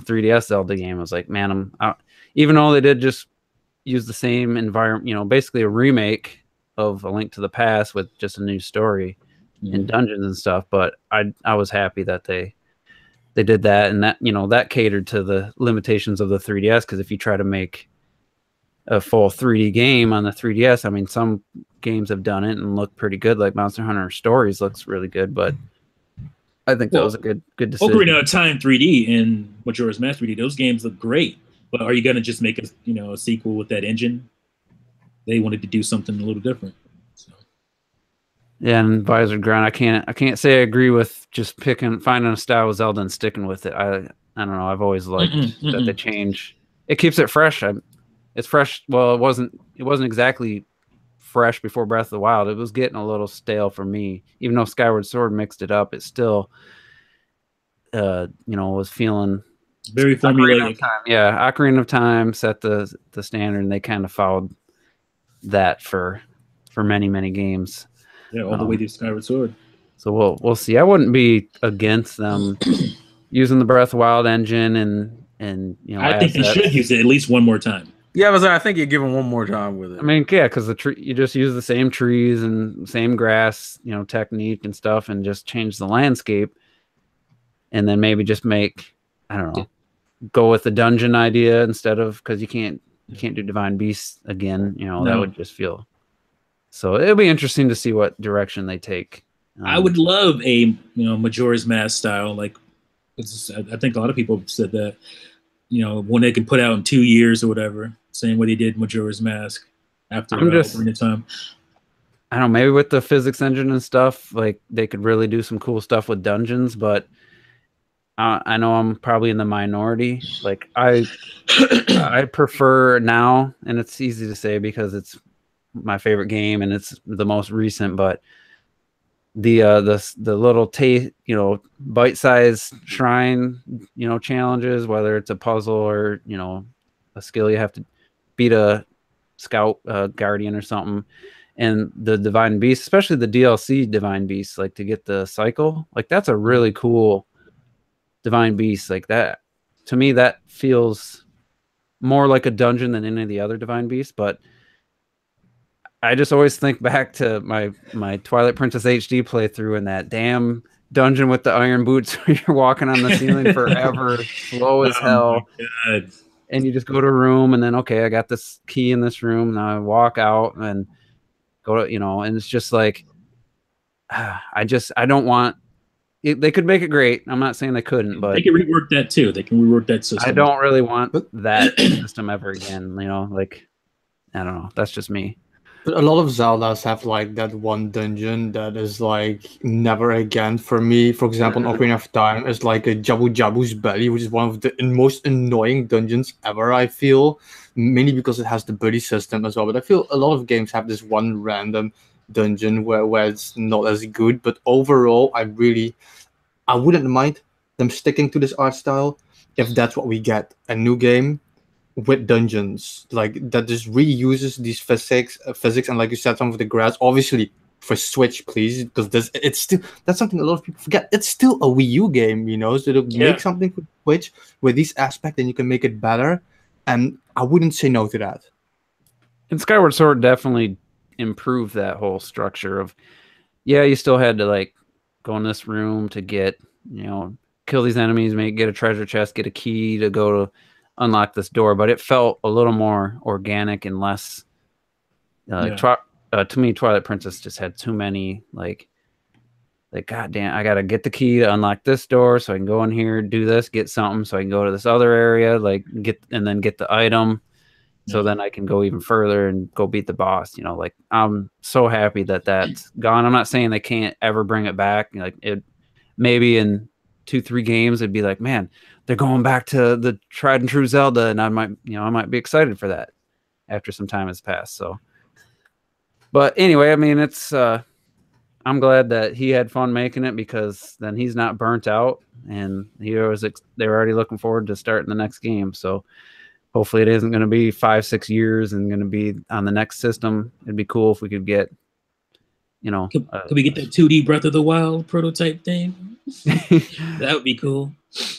3DS Zelda game. I was like, man, even though they did just use the same environment, basically a remake of A Link to the Past with just a new story and dungeons and stuff, but I was happy that they did that, and that that catered to the limitations of the 3DS, because if you try to make a full 3D game on the 3DS, I mean, some games have done it and look pretty good, like Monster Hunter Stories looks really good, but I think that was a good decision. Ocarina of Time 3D and Majora's Mask 3D, those games look great, but are you going to just make a sequel with that engine? They wanted to do something a little different. So. Yeah, and Visor Ground, I can't say I agree with just finding a style with Zelda and sticking with it. I don't know. I've always liked that they change. It keeps it fresh. It's fresh. Well, it wasn't exactly fresh before Breath of the Wild. It was getting a little stale for me. Even though Skyward Sword mixed it up, it still, was feeling very formulaic. Ocarina of Time set the standard, and they kind of followed that for many games. Yeah, all the way to Skyward Sword. So we'll see. I wouldn't be against them using the Breath of the Wild engine, and I think they should use it at least one more time. Yeah, I think you give them one more time with it. I mean, yeah, because you just use the same trees and same grass, technique and stuff, and just change the landscape, and then maybe just make, I don't know, go with the dungeon idea instead of, because you can't do Divine Beasts again. That would just feel. So it'll be interesting to see what direction they take. I would love a Majora's Mask style. Like, I think a lot of people have said that. When they can put out in 2 years or whatever, same way they did Majora's Mask after Ocarina of Time. I don't know, maybe with the physics engine and stuff, like they could really do some cool stuff with dungeons, but I know I'm probably in the minority. Like I prefer now, and it's easy to say because it's my favorite game and it's the most recent, but the little bite-sized shrine, challenges, whether it's a puzzle or, a skill you have to beat a scout guardian or something, and the Divine Beast, especially the DLC Divine Beast, like to get the cycle, like that's a really cool Divine Beast. Like that, to me, that feels more like a dungeon than any of the other Divine Beasts. But I just always think back to my Twilight Princess HD playthrough and that damn dungeon with the iron boots where you're walking on the ceiling forever, slow as hell. And you just go to a room and then, okay, I got this key in this room. Now I walk out and go to, and it's just like, I don't want it. They could make it great. I'm not saying they couldn't, but they can rework that too. They can rework that system. I don't really want that system ever again. Like, I don't know. That's just me. But a lot of Zeldas have like that one dungeon that is like never again for me. For example, in Ocarina of Time is like a Jabu Jabu's belly, which is one of the most annoying dungeons ever, I feel. Mainly because it has the buddy system as well. But I feel a lot of games have this one random dungeon where it's not as good. But overall, I wouldn't mind them sticking to this art style if that's what we get. A new game with dungeons like that just reuses these physics and like you said, some of the grass obviously for Switch, please, because that's something a lot of people forget. It's still a Wii U game, so to make something for Switch with these aspects and you can make it better, and I wouldn't say no to that. And Skyward Sword definitely improved that whole structure of, you still had to like go in this room to get, kill these enemies, get a treasure chest, get a key to go to unlock this door, but it felt a little more organic and less to me. Twilight Princess just had too many like goddamn, I gotta get the key to unlock this door so I can go in here, do this, get something so I can go to this other area, like get the item so then I can go even further and go beat the boss. Like, I'm so happy that that's gone. I'm not saying they can't ever bring it back. Like, it maybe in 2-3 games it'd be like, man, they're going back to the tried and true Zelda, and I might be excited for that after some time has passed. So, but anyway, I mean, it's I'm glad that he had fun making it, because then he's not burnt out, and they're already looking forward to starting the next game. So hopefully it isn't going to be 5-6 years and going to be on the next system. It'd be cool if we could get, could we get that 2D Breath of the Wild prototype thing? That would be cool.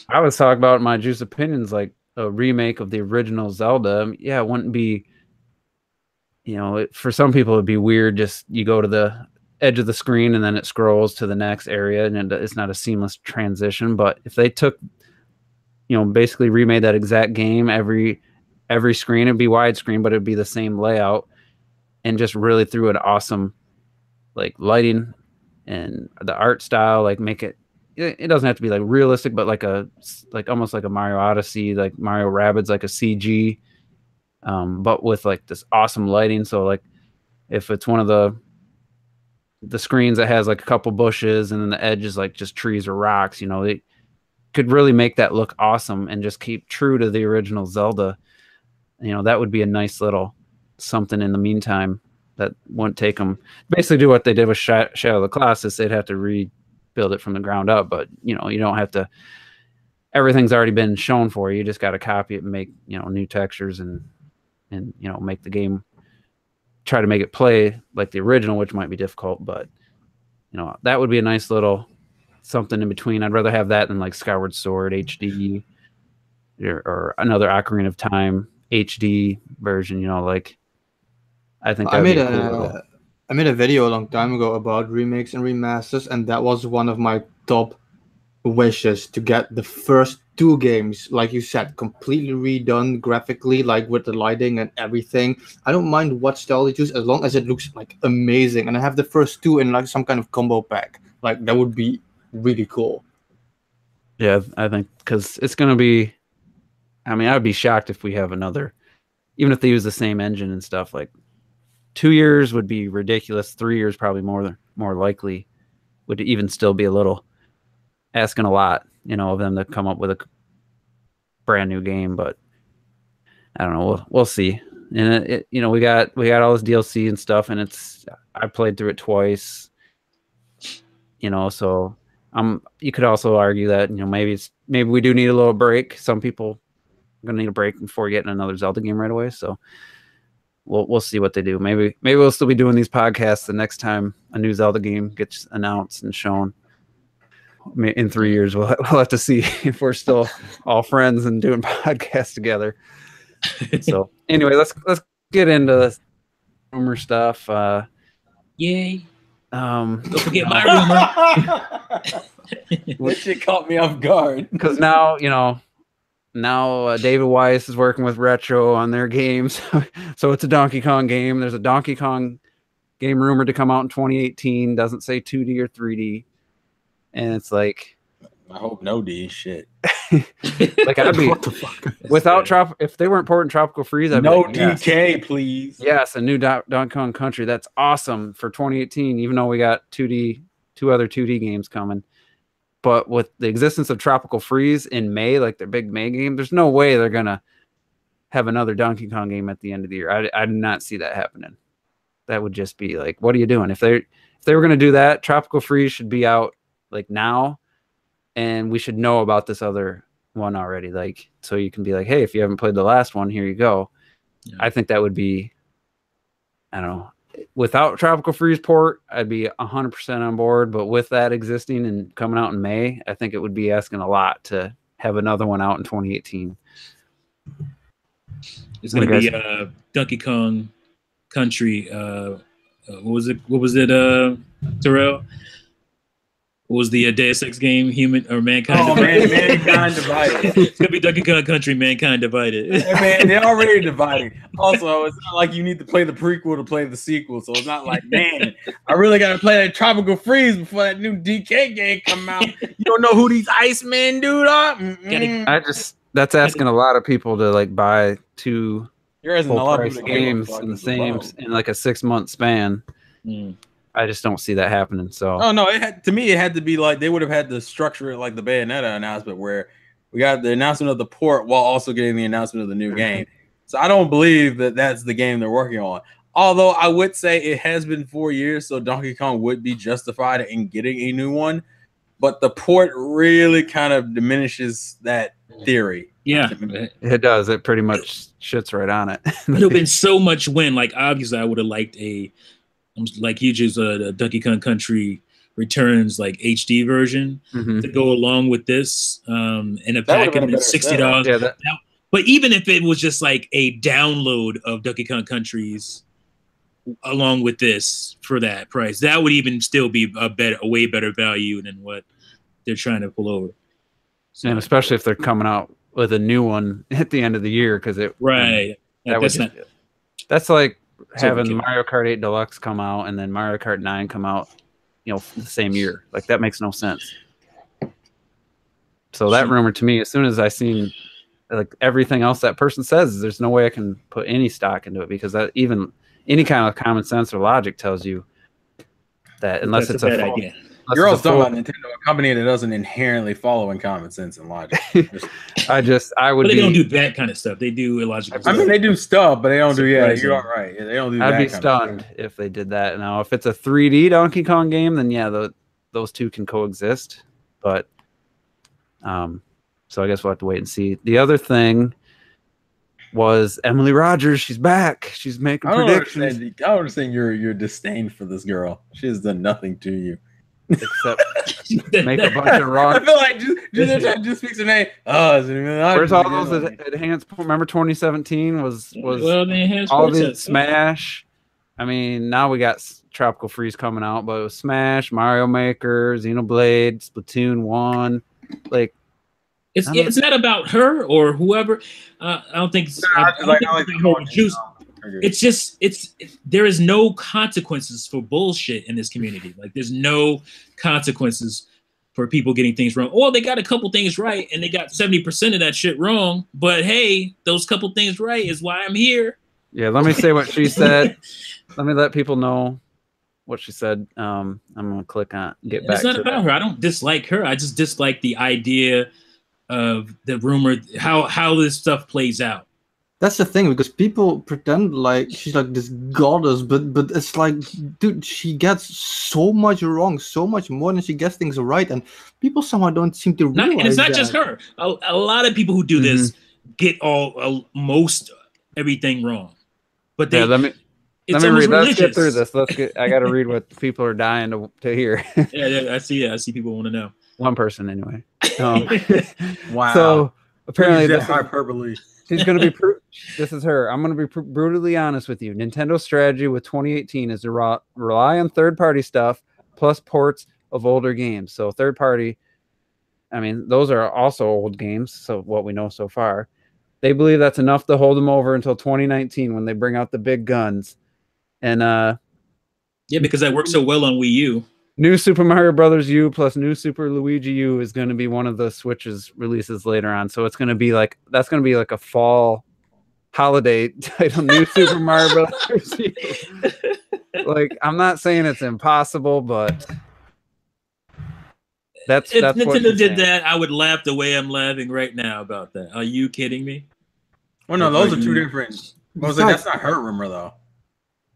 I was talking about my juice opinions, like a remake of the original Zelda. Yeah, it wouldn't be, for some people it'd be weird. Just you go to the edge of the screen and then it scrolls to the next area, and it's not a seamless transition. But if they took, basically remade that exact game, every screen, it'd be widescreen, but it'd be the same layout, and just really threw an awesome like lighting and the art style, like make it doesn't have to be like realistic, but like almost like a Mario Odyssey, like Mario Rabbids, like a CG, but with like this awesome lighting. So like if it's one of the screens that has like a couple bushes and then the edge is like just trees or rocks, they could really make that look awesome and just keep true to the original Zelda. That would be a nice little something in the meantime that wouldn't take them, basically do what they did with Shadow of the Colossus. They'd have to rebuild it from the ground up, but you don't have to. Everything's already been shown for you. You just got to copy it and make new textures and make the game, try to make it play like the original, which might be difficult, but that would be a nice little something in between. I'd rather have that than like Skyward Sword HD or another Ocarina of Time HD version. Like, I think I made a video a long time ago about remakes and remasters, and that was one of my top wishes, to get the first 2 games, like you said, completely redone graphically, like with the lighting and everything. I don't mind what style they choose as long as it looks like amazing, and I have the first 2 in like some kind of combo pack. Like, that would be really cool. Yeah, I think, because it's going to be, I mean, I would be shocked if we have another, even if they use the same engine and stuff. Like, 2 years would be ridiculous. 3 years probably more likely. Would even still be a little asking a lot, of them to come up with a brand new game. But I don't know. We'll see. And we got all this DLC and stuff, and I played through it twice. So you could also argue that maybe we do need a little break. Some people are gonna need a break before getting another Zelda game right away. So we'll see what they do. Maybe we'll still be doing these podcasts the next time a new Zelda game gets announced and shown. In 3 years, we'll have to see if we're still all friends and doing podcasts together. So anyway, let's get into this rumor stuff. Yay! Don't forget my rumor. That shit caught me off guard. Because now, you know, David Weiss is working with Retro on their games. So it's a Donkey Kong game. There's a Donkey Kong game rumored to come out in 2018. Doesn't say 2D or 3D. And it's like, I hope no D shit. Like I'd be What the fuck? without if they weren't porting Tropical Freeze, I'd no be like, DK, yes. please. Yes, a new Donkey Kong Country. That's awesome for 2018. Even though we got two other 2D games coming, but with the existence of Tropical Freeze in May, like their big May game, there's no way they're gonna have another Donkey Kong game at the end of the year. I do not see that happening. That would just be like, what are you doing? If they were gonna do that, Tropical Freeze should be out like now. And we should know about this other one already. Like, so you can be like, hey, if you haven't played the last one, here you go. Yeah. I think that would be, I don't know, without Tropical Freeze port, I'd be 100% on board. But with that existing and coming out in May, I think it would be asking a lot to have another one out in 2018. It's going to be Donkey Kong Country. What was it, Terrell? What was the Deus Ex game? Human or Mankind? Oh, Mankind Divided. It's gonna be Donkey Kong Country, Mankind Divided. Hey, man, they're already dividing. Also, it's not like you need to play the prequel to play the sequel. So it's not like, man, I really gotta play that Tropical Freeze before that new DK game come out. You don't know who these Icemen dude are? That's asking a lot of people to like buy two full price games in the same in like a 6-month span. I just don't see that happening. So, oh no, it had to be like they would have had to structure it like the Bayonetta announcement, where we got the announcement of the port while also getting the announcement of the new game. So I don't believe that that's the game they're working on. Although I would say it has been 4 years, so Donkey Kong would be justified in getting a new one. But the port really kind of diminishes that theory. Yeah, it does. It pretty much shits right on it. It would have been so much win. Like obviously, I would have liked like you choose a Donkey Kong Country Returns like HD version to go along with this in a pack and $60. Yeah, but even if it was just like a download of Donkey Kong Countries along with this for that price, that would even still be a way better value than what they're trying to pull over. So, and especially if they're coming out with a new one at the end of the year, because that's like having Mario Kart 8 Deluxe come out and then Mario Kart 9 come out, the same year. Like that makes no sense. So that rumor to me, as soon as I seen like everything else that person says, there's no way I can put any stock into it, because that even any kind of common sense or logic tells you that unless it's a bad idea. You're also talking about Nintendo, a company that doesn't inherently follow in common sense and logic. I would. But they don't do that kind of stuff. They do illogical stuff. I mean, they do stuff, but they don't do. Yeah, you're all right. Yeah, they don't do. I'd be stunned if they did that. Now, if it's a 3D Donkey Kong game, then yeah, those two can coexist. But, so I guess we'll have to wait and see. The other thing was Emily Rogers. She's back. She's making predictions. I don't understand your disdain for this girl. She has done nothing to you. Except make a bunch of wrong. I feel like just speaks her name. Oh, where's all those enhanced? Remember 2017 was all the Smash. I mean, now we got Tropical Freeze coming out, but it was Smash, Mario Maker, Xenoblade, Splatoon 1. Like, it's not about her or whoever. I don't think. It's just there is no consequences for bullshit in this community. Like there's no consequences for people getting things wrong. Or they got a couple things right and they got 70% of that shit wrong. But hey, those couple things right is why I'm here. Yeah, let me say what she said. Let me let people know what she said. I'm gonna click on get back. It's not about her. I don't dislike her. I just dislike the idea of the rumor, how this stuff plays out. That's the thing, because people pretend like she's like this goddess, but it's like, dude, she gets so much wrong, so much more than she gets things right, and people somehow don't seem to realize and it's not just her. A lot of people who do this get most everything wrong. But they, let me read. Let's get through this. I got to read what people are dying to hear. I see people want to know. One person anyway. Wow. So apparently, that's hyperbole. She's going to be. This is her. I'm going to be brutally honest with you. Nintendo's strategy with 2018 is to rely on third-party stuff plus ports of older games. So third-party, I mean, those are also old games. So what we know so far, they believe that's enough to hold them over until 2019 when they bring out the big guns. And yeah, because that worked so well on Wii U. New Super Mario Brothers U plus New Super Luigi U is going to be one of the Switch's releases later on. So it's going to be like a fall holiday title. New Super Mario Brothers U. Like, I'm not saying it's impossible, but that's if that's Nintendo did that, I would laugh the way I'm laughing right now about that. Are you kidding me? Well, no, those are two different. I was like, that's not her rumor though.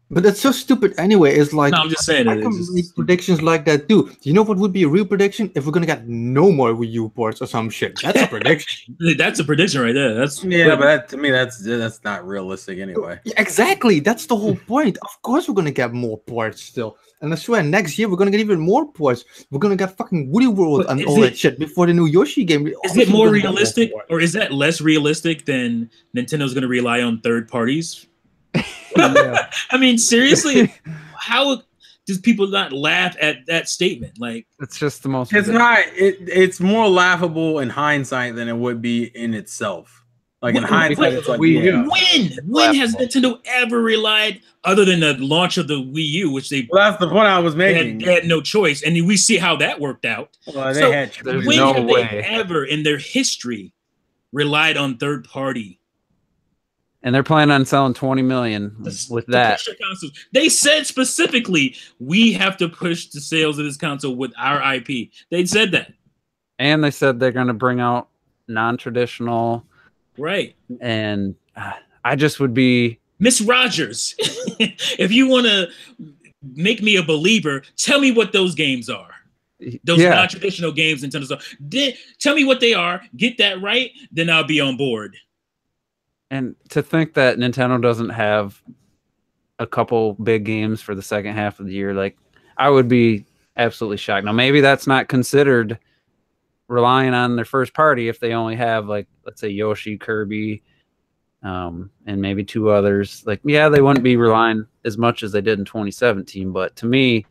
But it's so stupid anyway. It's like, no, I'm just saying I can make predictions like that too. You know what would be a real prediction? If we're gonna get no more Wii U ports or some shit. That's a prediction. That's a prediction right there. That's but to me, that's not realistic anyway. Yeah, exactly. That's the whole point. Of course, we're gonna get more ports still. And I swear, next year we're gonna get even more ports. We're gonna get fucking Woody World and all that shit before the new Yoshi game. Is it more realistic, or is that less realistic than Nintendo's gonna rely on third parties? Yeah. I mean, seriously, how does people not laugh at that statement? Like, it's just the most. It's not. It's more laughable in hindsight than it would be in itself. Like in hindsight, it's like when has Nintendo ever relied, other than the launch of the Wii U, which they? Well, that's the point I was making. They had no choice, and we see how that worked out. Well, they had. When have they ever in their history relied on third party? And they're planning on selling 20 million with that. They said specifically, we have to push the sales of this console with our IP. They said that. And they said they're going to bring out non-traditional. Right. And I just would be... Miss Rogers, if you want to make me a believer, tell me what those games are. Those non-traditional games in terms of... Tell me what they are. Get that right, then I'll be on board. And to think that Nintendo doesn't have a couple big games for the second half of the year, like, I would be absolutely shocked. Now, maybe that's not considered relying on their first party if they only have, like, let's say Yoshi, Kirby, and maybe two others. Like, yeah, they wouldn't be relying as much as they did in 2017. But to me,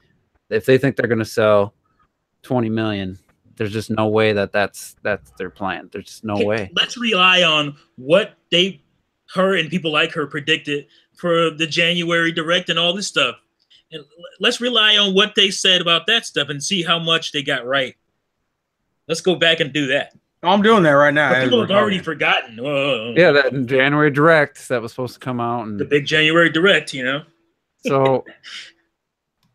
if they think they're going to sell 20 million, there's just no way that's their plan. There's just no way. Let's rely on what her and people like her predicted for the January Direct and all this stuff. And let's rely on what they said about that stuff and see how much they got right. Let's go back and do that. I'm doing that right now. People have already forgotten. Yeah, that January Direct that was supposed to come out. And the big January Direct, you know? So,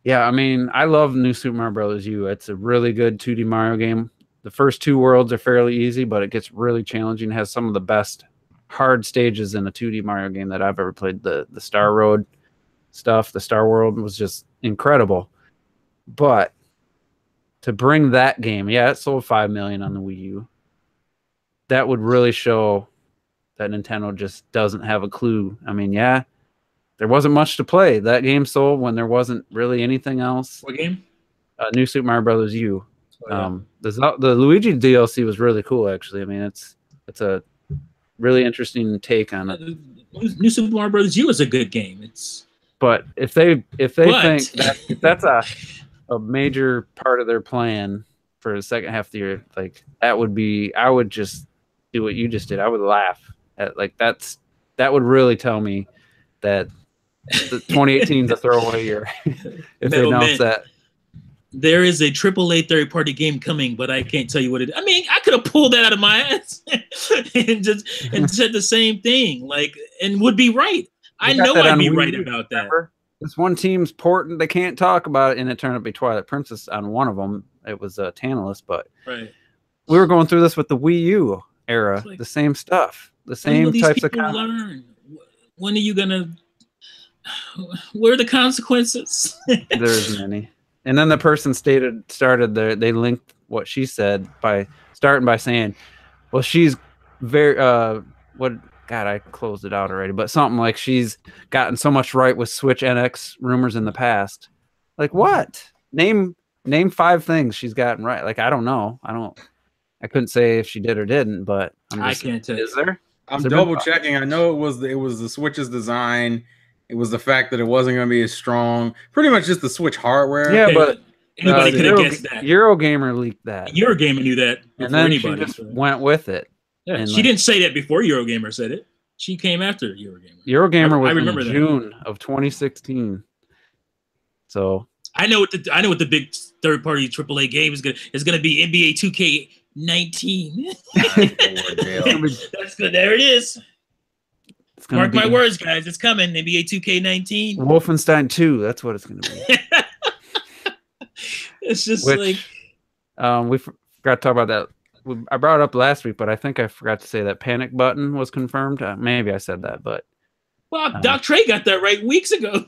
yeah, I mean, I love New Super Mario Brothers U. It's a really good 2D Mario game. The first two worlds are fairly easy, but it gets really challenging. It has some of the best hard stages in a 2D Mario game that I've ever played. The Star Road stuff, the Star World was just incredible. But to bring that game, yeah, it sold 5 million on the Wii U. That would really show that Nintendo just doesn't have a clue. I mean, yeah, there wasn't much to play. That game sold when there wasn't really anything else. What game? New Super Mario Brothers U. The Luigi DLC was really cool, actually. I mean, it's a really interesting take on it. New Super Mario Brothers U is a good game. But if they think that's a major part of their plan for the second half of the year, like that would be, I would just do what you just did. I would laugh at that would really tell me that the 2018 is a throwaway year if they announce that. There is a AAA third-party game coming, but I can't tell you what it is. I mean, I could have pulled that out of my ass and said the same thing, like, and would be right. I know I'd be right about that. This one team's porting, they can't talk about it, and it turned out to be Twilight Princess on one of them. It was Tantalus, but we were going through this with the Wii U era, like, the same stuff, the same types of content. When are you gonna? What are the consequences? There isn't any. And then the person started there. They linked what she said by starting by saying, "Well, she's very what." God, I closed it out already. But something like she's gotten so much right with Switch NX rumors in the past. Like what? Name 5 things she's gotten right. Like I don't know. I couldn't say if she did or didn't. But I can't tell. Is there? I'm double checking. I know it was the Switch's design. It was the fact that it wasn't going to be as strong. Pretty much just the Switch hardware. Yeah, but anybody could have guessed that. Eurogamer leaked that. Eurogamer knew that before and then anybody. She just went with it. Yeah, she didn't say that before Eurogamer said it. She came after Eurogamer. Eurogamer was in June of 2016. So I know what the big third-party AAA game is gonna be. NBA 2K19. That's good. There it is. Mark my words, guys. It's coming. NBA 2K19. Wolfenstein 2. That's what it's gonna be. It's just we forgot to talk about that. I brought it up last week, but I think I forgot to say that Panic Button was confirmed. Maybe I said that, but Doc Trey got that right weeks ago,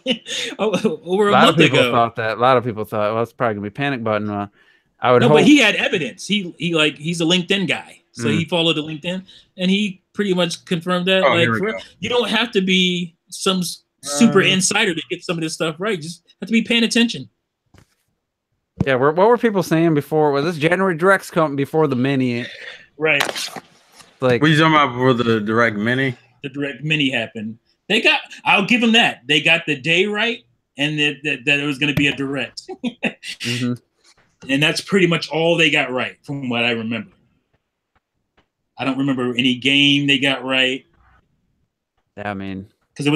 over a month ago. Thought that. A lot of people thought, well, it's probably gonna be Panic Button. I would. No, hope. But he had evidence. He's a LinkedIn guy, so he followed the LinkedIn, and he pretty much confirmed that. You don't have to be some super insider to get some of this stuff right. You just have to be paying attention. Yeah, what were people saying before? Was this January Direct's coming before the mini? Right. Like, what are you talking about before the Direct Mini? The Direct Mini happened. I'll give them that. They got the day right, and that it was going to be a Direct. Mm-hmm. And that's pretty much all they got right, from what I remember. I don't remember any game they got right. Yeah, I mean, because it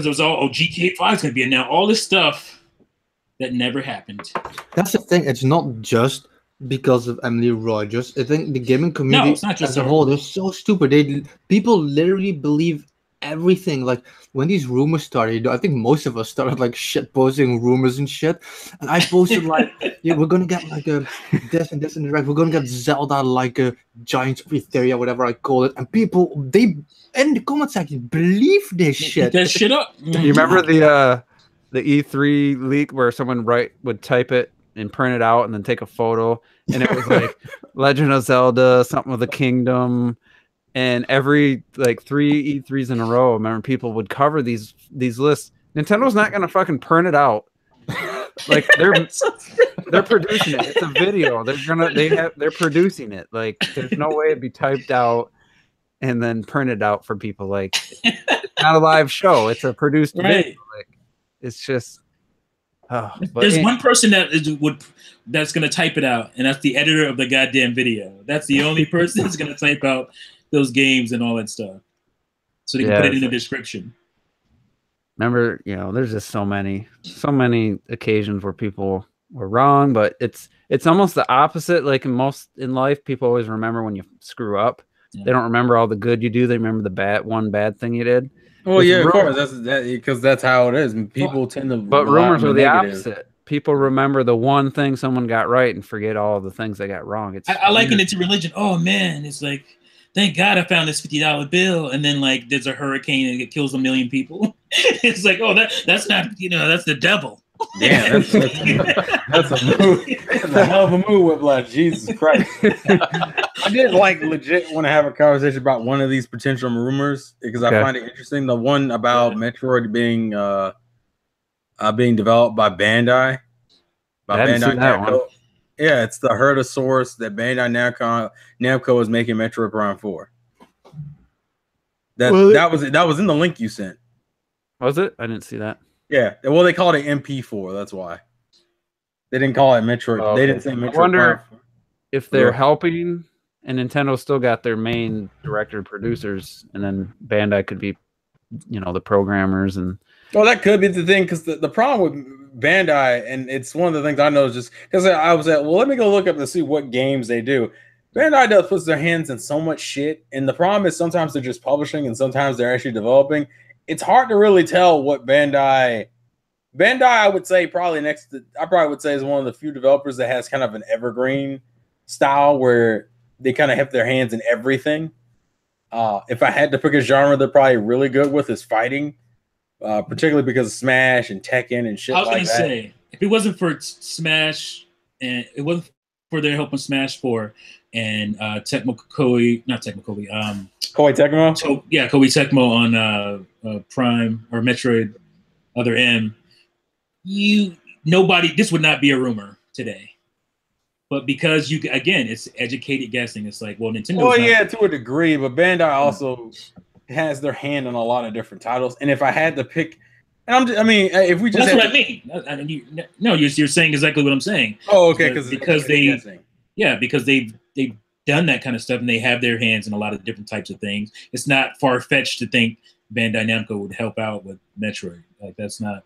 was all GTA 5 is going to be in now. All this stuff that never happened. That's the thing. It's not just because of Emily Rogers. I think the gaming community as a whole, they're so stupid. People literally believe everything. Like when these rumors started, I think most of us started like shit posting rumors and shit. And I posted like, yeah, we're gonna get like a this and Direct. We're gonna get Zelda like a Giants of Etheria, whatever I call it. And people, they in the comment section believe this shit. That shit up. You remember the E3 leak where someone would type it and print it out and then take a photo, and it was like Legend of Zelda, something with the Kingdom, and every like 3 E3s in a row, I remember people would cover these lists. Nintendo's not gonna fucking print it out. Like they're producing it. It's a video. They're producing it. Like there's no way it'd be typed out and then printed out for people. Like it's not a live show. It's a produced video. Like, it's just there's one person that's gonna type it out, and that's the editor of the goddamn video. That's the only person that's gonna type out those games and all that stuff, so they can put it in the description. Remember, there's just so many occasions where people were wrong, but it's almost the opposite. Like in life, people always remember when you screw up. Yeah. They don't remember all the good you do. They remember the one bad thing you did. Well, yeah, of course. Because that's how it is. People tend to. But rumors are the opposite. People remember the one thing someone got right and forget all the things they got wrong. I liken it to religion. Oh man, it's like, thank God I found this $50 bill, and then like there's a hurricane and it kills 1 million people. It's like, oh, that's not, that's the devil. Yeah, that's a move. That's a hell of a move, Whiplash. Jesus Christ. I did legit want to have a conversation about one of these potential rumors because I find it interesting. The one about Metroid being developed by Bandai. By Bandai Namco. Yeah, it's the Hertosaurus that Bandai Namco is making Metroid Prime 4. That was in the link you sent. Was it? I didn't see that. Yeah, well, they called it MP4. That's why they didn't call it Metroid. Okay. They didn't say Metroid. I wonder if they're helping, and Nintendo still got their main director producers, and then Bandai could be, the programmers and. Well, that could be the thing because the problem with Bandai, and it's one of the things I know is just because I was at, well, let me go look up to see what games they do. Bandai puts their hands in so much shit, and the problem is sometimes they're just publishing, and sometimes they're actually developing. It's hard to really tell what Bandai, I would say probably would say is one of the few developers that has kind of an evergreen style where they kind of have their hands in everything. If I had to pick a genre they're probably really good with is fighting, particularly because of Smash and Tekken and shit like that. I was going to say, if it wasn't for Smash and it wasn't for their help on Smash 4 and Koei Tecmo? Koei Tecmo on Prime or Metroid Other M, this would not be a rumor today. But because it's educated guessing. It's like, well, Nintendo. Well, yeah, to a degree, but Bandai also has their hand on a lot of different titles. And if I had to pick, and I mean, if we just that's what I mean. You're saying exactly what I'm saying. Oh, okay, because they've done that kind of stuff, and they have their hands in a lot of different types of things. It's not far fetched to think Bandai Namco would help out with Metroid. Like that's not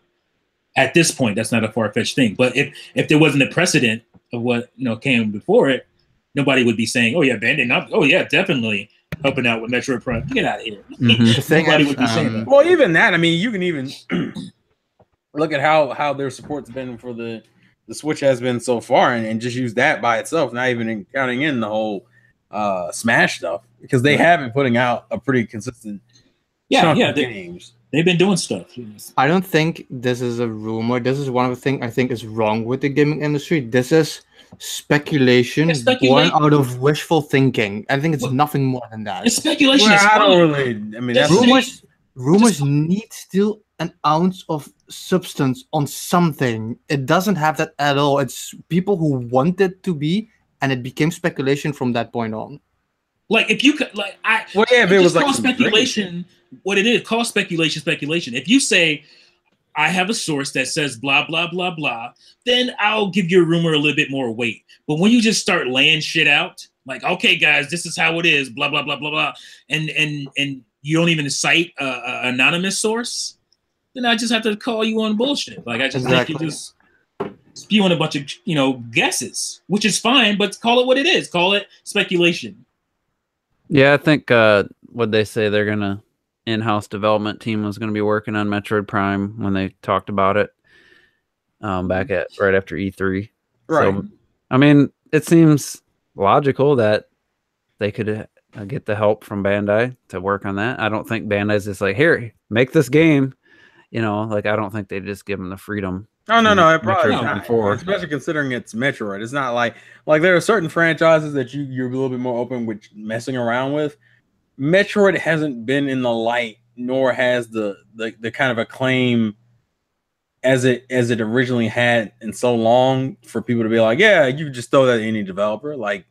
at this point. That's not a far fetched thing. But if there wasn't a precedent of what came before it, nobody would be saying, "Oh yeah, Bandai Namco. Oh yeah, definitely helping out with Metroid Prime. Get out of here." Nobody would be saying that. Well, even that. I mean, you can even look at how their support's been for the Switch has been so far, and just use that by itself, not even counting in the whole Smash stuff, because they have been putting out a pretty consistent games. They've been doing stuff. I don't think this is a rumor. This is one of the things I think is wrong with the gaming industry. This is speculation born out of wishful thinking. I think it's nothing more than that. It's speculation. Well, I don't really. I mean, that's rumors need still an ounce of substance on something. It doesn't have that at all. It's people who want it to be, and it became speculation from that point on. Like if you could, if it was like speculation, what it is, call speculation. If you say, I have a source that says blah blah blah blah, then I'll give your rumor a little bit more weight. But when you just start laying shit out, like, okay, guys, this is how it is, blah blah blah blah blah, and you don't even cite a anonymous source, then I just have to call you on bullshit. Like I just think you're just spewing a bunch of guesses, which is fine, but call it what it is. Call it speculation. Yeah, I think what they say they're gonna in-house development team was gonna be working on Metroid Prime when they talked about it back right after E3. Right. So, I mean, it seems logical that they could get the help from Bandai to work on that. I don't think Bandai's just like, here, make this game. Like I don't think they just give them the freedom. Oh no, it probably not. Especially considering it's Metroid. It's not like there are certain franchises that you're a little bit more open with messing around with. Metroid hasn't been in the light, nor has the kind of acclaim as it originally had in so long for people to be like, yeah, you just throw that at any developer. Like,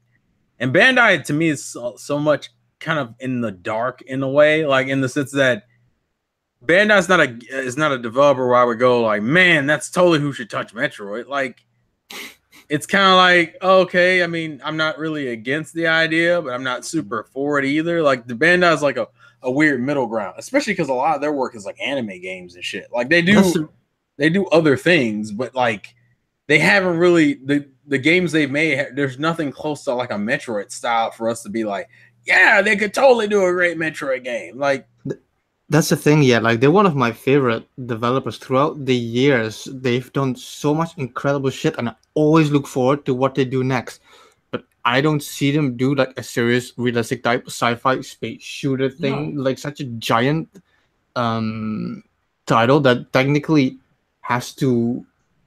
and Bandai to me is so much kind of in the dark in a way, like in the sense that Bandai's not a developer where I would go like, man, that's totally who should touch Metroid. Like, it's kind of like, okay, I mean, I'm not really against the idea, but I'm not super for it either. Like, the Bandai's like a weird middle ground, especially because a lot of their work is like anime games and shit. Like, they do other things, but like, they haven't really the games they've made. There's nothing close to like a Metroid style for us to be like, yeah, they could totally do a great Metroid game. Like. That's the thing, yeah. Like, they're one of my favorite developers throughout the years. They've done so much incredible shit, and I always look forward to what they do next. But I don't see them do like a serious, realistic type sci-fi space shooter thing, like such a giant title that technically has to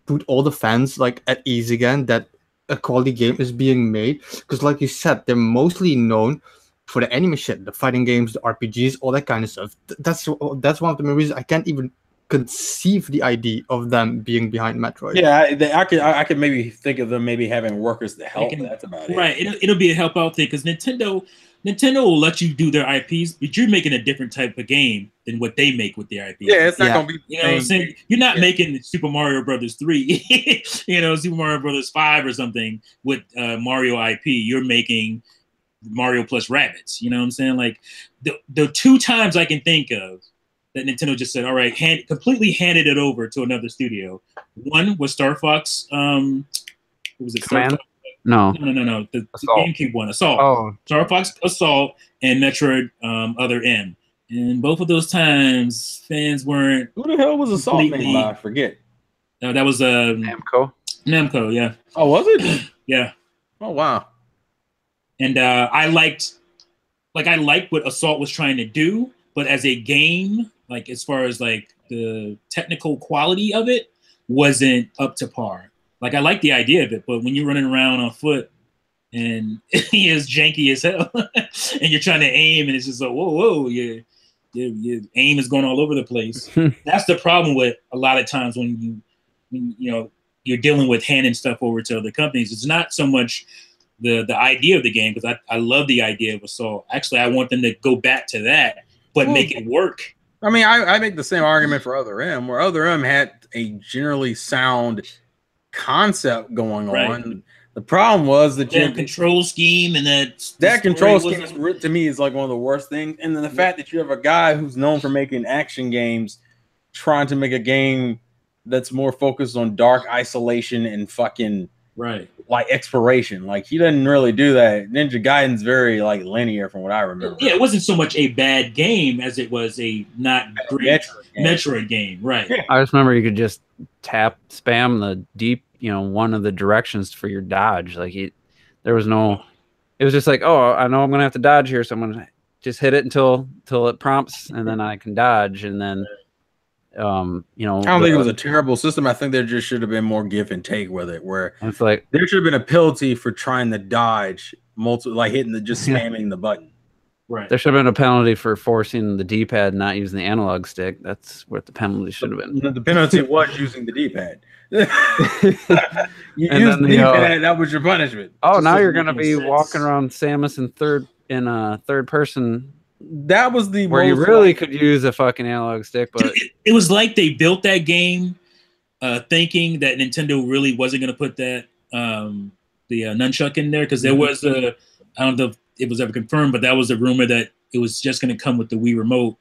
put all the fans like at ease again that a quality game is being made. Because, like you said, they're mostly known for the anime shit, the fighting games, the RPGs, all that kind of stuff. That's one of the main reasons I can't even conceive the idea of them being behind Metroid. Yeah, I could maybe think of them maybe having workers to help. That's about it. Right, it'll be a help out thing because Nintendo will let you do their IPs, but you're making a different type of game than what they make with their IPs. Yeah, it's not gonna be. You know what I'm saying? You're not making Super Mario Brothers 3, Super Mario Brothers 5 or something with Mario IP. You're making Mario plus Rabbids, you know what I'm saying? Like the two times I can think of that Nintendo just said, all right, completely handed it over to another studio. One was Star Fox. What was it? Command? No. The GameCube one, Assault. Oh. Star Fox Assault and Metroid Other M. And both of those times, fans weren't. Who the hell was Assault made by? I forget. No, that was Namco. Namco, yeah. Oh, was it? Yeah. Oh, wow. And I liked what Assault was trying to do, but as a game, like as far as like the technical quality of it, wasn't up to par. Like I like the idea of it, but when you're running around on foot and he is janky as hell, and you're trying to aim, and it's just like whoa, your aim is going all over the place. That's the problem with a lot of times when you're dealing with handing stuff over to other companies. It's not so much the idea of the game, because I love the idea of Assault. Actually, I want them to go back to that, but make it work. I mean, I make the same argument for Other M, where Other M had a generally sound concept going on. The problem was that control scheme, and that control scheme is, to me, is like one of the worst things. And then the fact that you have a guy who's known for making action games trying to make a game that's more focused on dark isolation and fucking like exploration. Like, he doesn't really do that. Ninja Gaiden's very like linear from what I remember. Yeah, it wasn't so much a bad game as it was a not great Metroid game. Right. Yeah. I just remember you could just spam the deep, one of the directions for your dodge. Like, there was no, it was just like, oh, I know I'm gonna have to dodge here, so I'm gonna just hit it until it prompts, and then I can dodge. And then I don't think it was a terrible system. I think there just should have been more give and take with it, where it's like there should have been a penalty for trying to dodge like hitting just spamming the button. Right. There should have been a penalty for forcing the D-pad and not using the analog stick. That's what the penalty should have been. The penalty was using the D-pad. You used the D-pad, that was your punishment. Oh, now you're gonna be walking around Samus in third person. That was the where you really could use a fucking analog stick, but it was like they built that game thinking that Nintendo really wasn't going to put that the nunchuck in there, because there was I don't know if it was ever confirmed, but that was a rumor that it was just going to come with the Wii remote,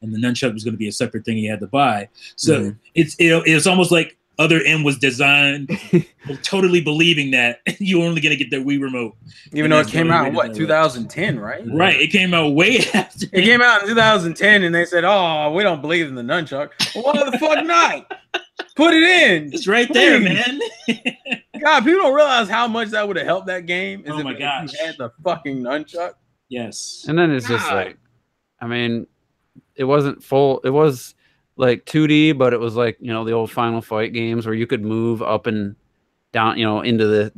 and the nunchuck was going to be a separate thing you had to buy. So it's almost like Other M was designed totally believing that you're only going to get the Wii remote. Even though it came out in, 2010, right? Right. It came out way after. It came out in 2010, and they said, oh, we don't believe in the nunchuck. Well, why the fuck not? Put it in. It's right there, man. God, people don't realize how much that would have helped that game. Oh my gosh. If you had the fucking nunchuck. Yes. And then it's just like, I mean, it wasn't full. It was like 2D, but it was like, the old Final Fight games where you could move up and down, into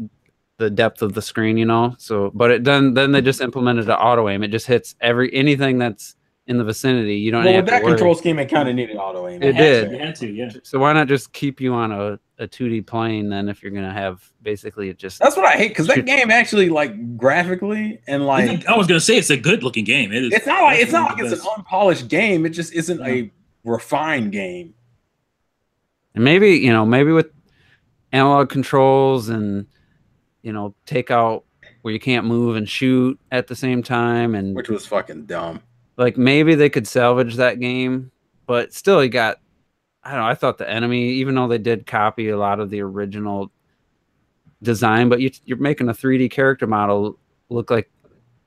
the depth of the screen, So, but then they just implemented an auto aim. It just hits anything that's in the vicinity. You don't. Well, with that control scheme, it kind of needed auto aim. It did. You had to, yeah. So why not just keep you on a 2D plane then, if you're gonna have basically it just. That's what I hate, because that game actually, like, graphically and like, I was gonna say, it's a good looking game. It is. It's not like it's an unpolished game. It just isn't a refined game. And maybe with analog controls and take out where you can't move and shoot at the same time, and which was fucking dumb. Like, maybe they could salvage that game, but still, you got, I don't know, I thought the enemy, even though they did copy a lot of the original design, but you're making a 3D character model look like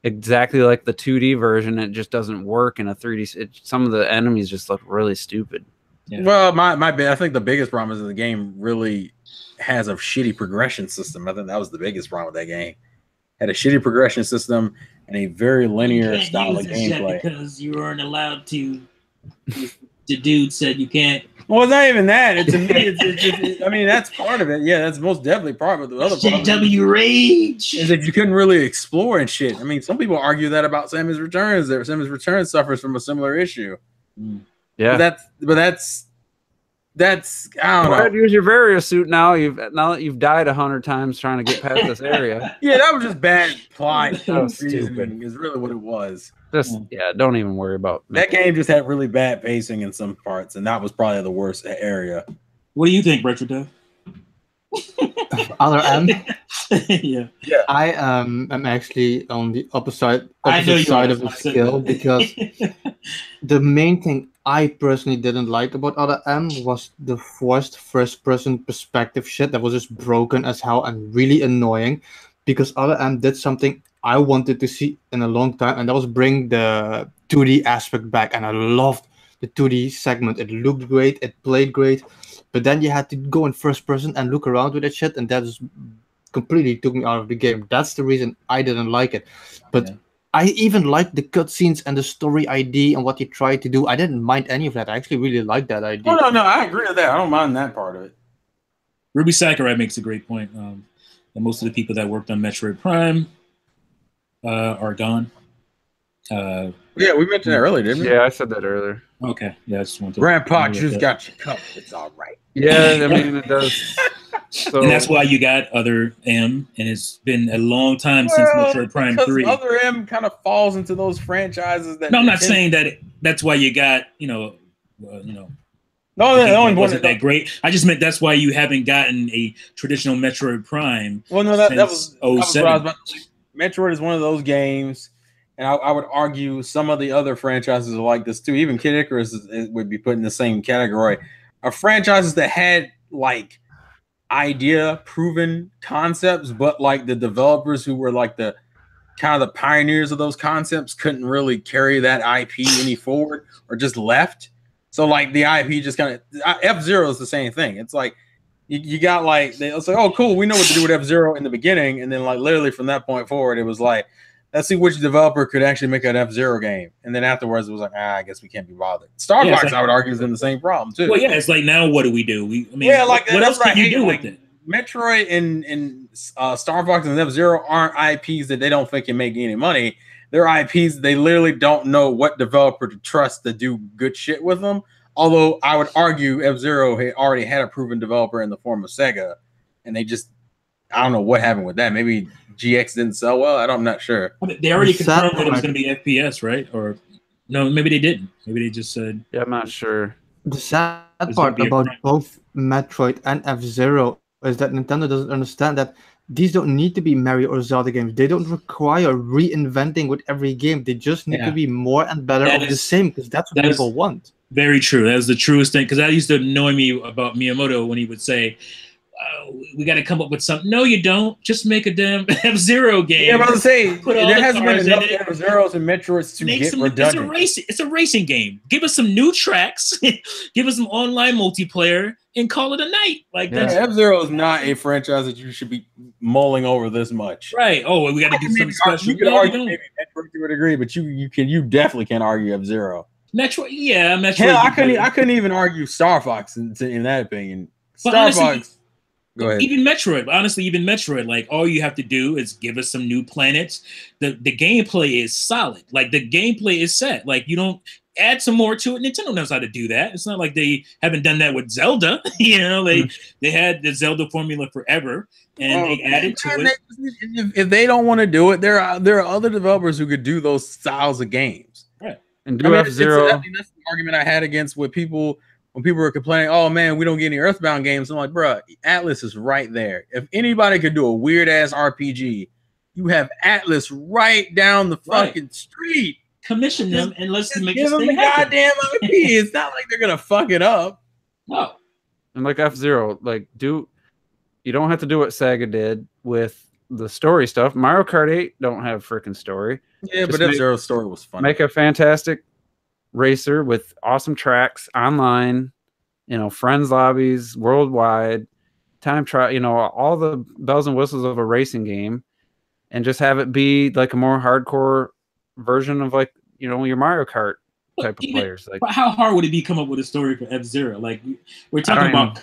exactly like the 2D version. It just doesn't work in a 3D. Some of the enemies just look really stupid. Yeah. Well, I think the biggest problem is that the game really has a shitty progression system. I think that was the biggest problem with that game. Had a shitty progression system and a very linear style of gameplay. Because you weren't allowed to. The dude said you can't. Well, it's not even that. I mean, that's part of it. Yeah, that's most definitely part of it. The other JW Rage is that you couldn't really explore and shit. I mean, some people argue that about Samus Returns. That Samus Returns suffers from a similar issue. Yeah, but that's I don't know. Go ahead, use your various suit now. Now that you've died 100 times trying to get past this area. Yeah, that was just bad plot. That was stupid. Is really what it was. Don't even worry about that game. Just had really bad pacing in some parts, and that was probably the worst area. What do you think, Richard? Other M? Yeah. I am actually on the opposite side of the scale, because the main thing I personally didn't like about Other M was the forced first-person perspective shit that was just broken as hell and really annoying, because Other M did something I wanted to see in a long time, and that was bring the 2D aspect back, and I loved the 2D segment. It looked great, it played great, but then you had to go in first person and look around with that shit, and that just completely took me out of the game. That's the reason I didn't like it. But I even liked the cutscenes and the story idea and what he tried to do. I didn't mind any of that. I actually really liked that idea. Oh, no, I agree with that. I don't mind that part of it. Ruby Sakurai makes a great point. That most of the people that worked on Metroid Prime are gone. Yeah, we mentioned that earlier, didn't we? Yeah, I said that earlier. Okay, yeah, I just wanted to. Grandpa just got your cup. It's all right. Yeah, I mean, it does. So, and that's why you got Other M, and it's been a long time since Metroid Prime 3. Other M kind of falls into those franchises that. No, I'm not saying that. That's why you got No, the only wasn't that great. I just meant that's why you haven't gotten a traditional Metroid Prime. Well, no, that was what I was 07. about to say. Metroid is one of those games, and I would argue some of the other franchises are like this too. Even Kid Icarus would be put in the same category. Are franchises that had like idea proven concepts, but like the developers who were like the kind of the pioneers of those concepts couldn't really carry that IP any forward or just left. So like the IP just kind of F-Zero is the same thing. It's like you got like it's like, oh cool, we know what to do with F-Zero in the beginning, and then like literally from that point forward, it was like, let's see which developer could actually make an F-Zero game. And then afterwards, it was like, I guess we can't be bothered. Star Fox, I would argue, is in the same problem, too. Well, yeah, it's like, now what do we do? What else can you do with it? Metroid and Star Fox and F-Zero aren't IPs that they don't think can make any money. They're IPs they literally don't know what developer to trust to do good shit with them. Although I would argue F-Zero already had a proven developer in the form of Sega. And they just, I don't know what happened with that. Maybe GX didn't sell well. I'm not sure. They already confirmed that it was going to be FPS, right? Or no, maybe they didn't. Maybe they just said. Yeah, I'm not sure. The sad part about both Metroid and F-Zero is that Nintendo doesn't understand that these don't need to be Mario or Zelda games. They don't require reinventing with every game. They just need to be more and better of the same, because that's what people want. Very true. That is the truest thing. Because that used to annoy me about Miyamoto when he would say, we got to come up with something. No, you don't. Just make a damn F-Zero game. Yeah, I was going to say, there hasn't been enough F-Zeros and Metroids to get redundant. It's a racing game. Give us some new tracks. Give us some online multiplayer and call it a night. Like that. F-Zero is not a franchise that you should be mulling over this much. Right. Oh, we got to do something special. You could argue maybe Metroid would agree, but you definitely can't argue F-Zero. Metroid, yeah. Metroid. Hell, I couldn't even argue Star Fox in that opinion. Star Fox. Go ahead. Even Metroid, honestly, like all you have to do is give us some new planets. The gameplay is solid. Like the gameplay is set. Like you don't add some more to it. Nintendo knows how to do that. It's not like they haven't done that with Zelda. They had the Zelda formula forever, and they added to it. If they don't want to do it, there are other developers who could do those styles of games. Right. And do F-Zero. That's the argument I had against with people. When people were complaining, oh man, we don't get any Earthbound games. I'm like, bro, Atlas is right there. If anybody could do a weird ass RPG, you have Atlas right down the fucking street. Commission them and let's make give them the goddamn IP. It's not like they're gonna fuck it up. No. And like F-Zero, you don't have to do what Sega did with the story stuff. Mario Kart 8 don't have freaking story. Yeah, but F-Zero's story was fun. Make a fantastic racer with awesome tracks online, friends lobbies worldwide, time trial, all the bells and whistles of a racing game, and just have it be like a more hardcore version of your Mario Kart type of players. Like, how hard would it be to come up with a story for F-Zero? Like we're talking about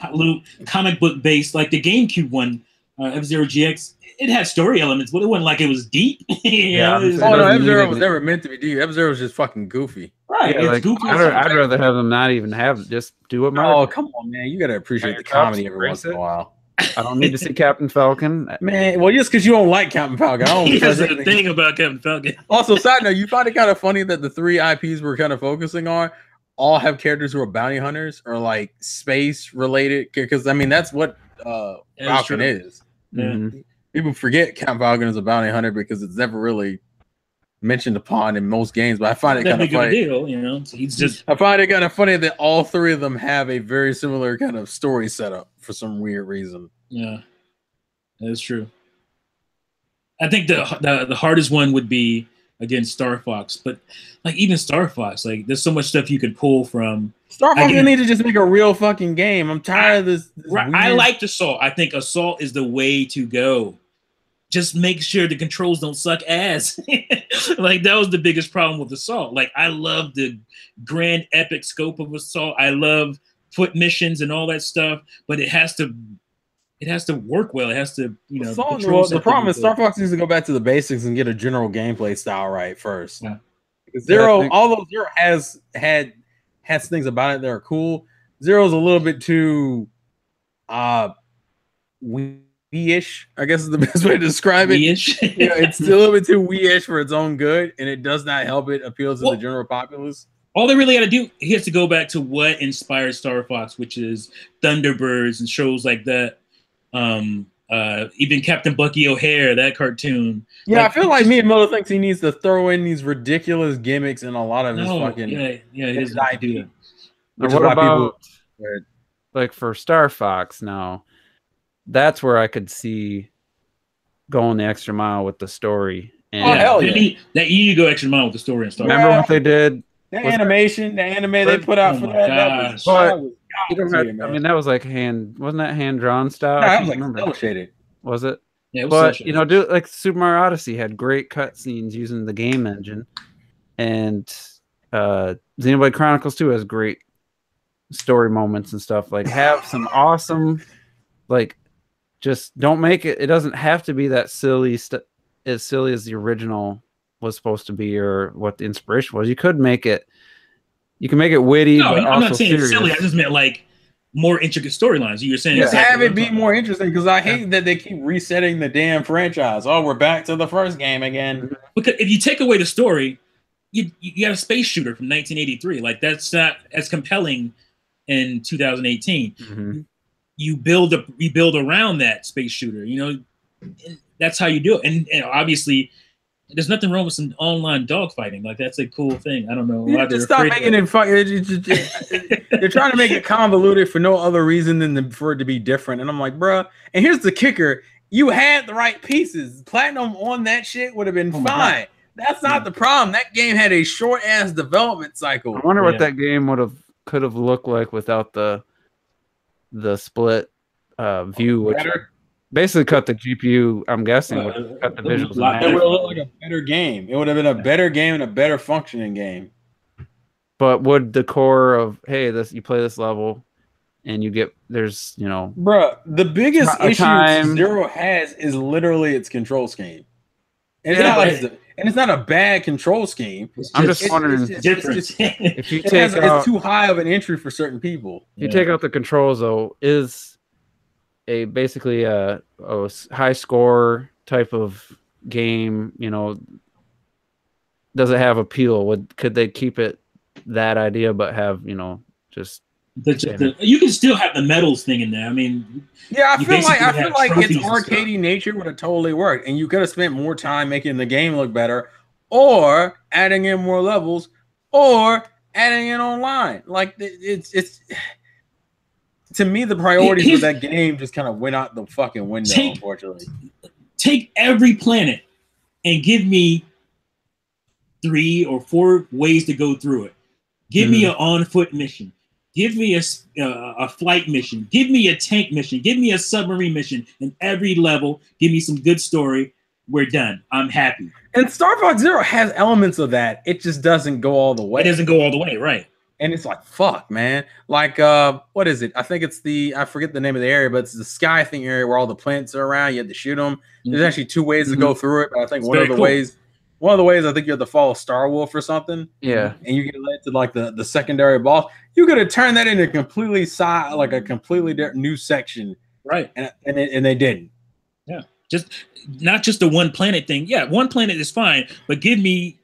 comic book based, like the GameCube one, F-Zero GX. It had story elements, but it wasn't like it was deep. F-Zero was never meant to be deep. F-Zero was just fucking goofy. Right. Yeah, goofy. I'd rather have them not even have just do it. Oh, come on, man. You got to appreciate the comedy every once in a while. I don't need to see Captain Falcon. Man, well, just because you don't like Captain Falcon. I don't That's the thing about Captain Falcon. Also, side note, you find it kind of funny that the three IPs we're kind of focusing on all have characters who are bounty hunters or like space related. Because, that's what Falcon is. Mm-hmm. People forget Captain Falcon is a bounty hunter because it's never really mentioned upon in most games. But I find it kind of funny. So he's just. I find it kind of funny that all three of them have a very similar kind of story setup for some weird reason. Yeah, that's true. I think the hardest one would be against Star Fox, but like even Star Fox, like there's so much stuff you could pull from. Star Fox, you need to just make a real fucking game. I'm tired of this. I liked Assault. I think Assault is the way to go. Just make sure the controls don't suck ass. Like that was the biggest problem with Assault. Like I love the grand epic scope of Assault. I love foot missions and all that stuff, but it has to work well. It has to, the problem is Star Fox needs to go back to the basics and get a general gameplay style right first. Yeah. Although Zero has things about it that are cool. Zero's a little bit too wee-ish, I guess is the best way to describe it. Wee-ish? Yeah, it's still a little bit too wee-ish for its own good, and it does not help it appeal to the general populace. All they really got to do, he has to go back to what inspired Star Fox, which is Thunderbirds and shows like that. Even Captain Bucky O'Hare, that cartoon. Yeah, like, I feel like Miyamoto thinks he needs to throw in these ridiculous gimmicks in a lot of his fucking he doesn't have to do that. Which what about like for Star Fox now? That's where I could see going the extra mile with the story. And hell yeah. That you need to go extra mile with the story and Star Fox. Remember what they did? The animation, the anime they put out for that. I mean, that was like wasn't that hand drawn style? No, that was like cel shaded. Was it? Yeah, it was but you know, like Super Mario Odyssey had great cutscenes using the game engine, and Xenoblade Chronicles 2 has great story moments and stuff. Like, have some awesome, like, just don't make it. It doesn't have to be that silly as silly as the original was supposed to be, or what the inspiration was. You could make it. You can make it witty. No, but I'm also not saying serious. it's silly. I just meant like more intricate storylines. You were saying just have it be more interesting, because I hate that they keep resetting the damn franchise. Oh, we're back to the first game again. Because if you take away the story, you got a space shooter from 1983. Like, that's not as compelling in 2018. Mm-hmm. You build around that space shooter. You know, that's how you do it. And obviously, there's nothing wrong with some online dogfighting. Like, that's a cool thing. I don't know. You just stop making it fun. They're trying to make it convoluted for no other reason than for it to be different. And I'm like, bruh. And here's the kicker: you had the right pieces. Platinum on that shit would have been fine. That's not the problem. That game had a short ass development cycle. I wonder what that game could have looked like without the split view, which basically cut the GPU. I'm guessing would cut the visuals. It would have looked like a better game. It would have been a better game and a better functioning game. But would the core of, hey, you play this level and you get, there's, you know, bruh, the biggest issue Zero has is literally its control scheme. And it's not like and it's not a bad control scheme. I'm just wondering if you take out, it's too high of an entry for certain people. If you take out the controls, though, is basically a high score type of game, you know, does it have appeal? Could they keep it that idea, but have, you know, just you can still have the medals thing in there. I mean, yeah, I feel like its arcadey nature would have totally worked, and you could have spent more time making the game look better, or adding in more levels, or adding in online. Like, it's to me, the priorities for that game just kind of went out the fucking window. Unfortunately, take every planet and give me 3 or 4 ways to go through it. Give me an on-foot mission. Give me a flight mission. Give me a tank mission. Give me a submarine mission. In every level, give me some good story. We're done. I'm happy. And Star Fox Zero has elements of that. It just doesn't go all the way. It doesn't go all the way, right? And it's like, fuck, man. Like, what is it? I think it's I forget the name of the area, but it's the sky thing area where all the planets are around. You have to shoot them. There's actually 2 ways to go through it, but I think one of the ways I think you have to follow Star Wolf or something. Yeah. And you get led to like the secondary boss. You could have turned that into a completely new section. Right. And they didn't. Yeah. Not just the one planet thing. Yeah, one planet is fine, but give me,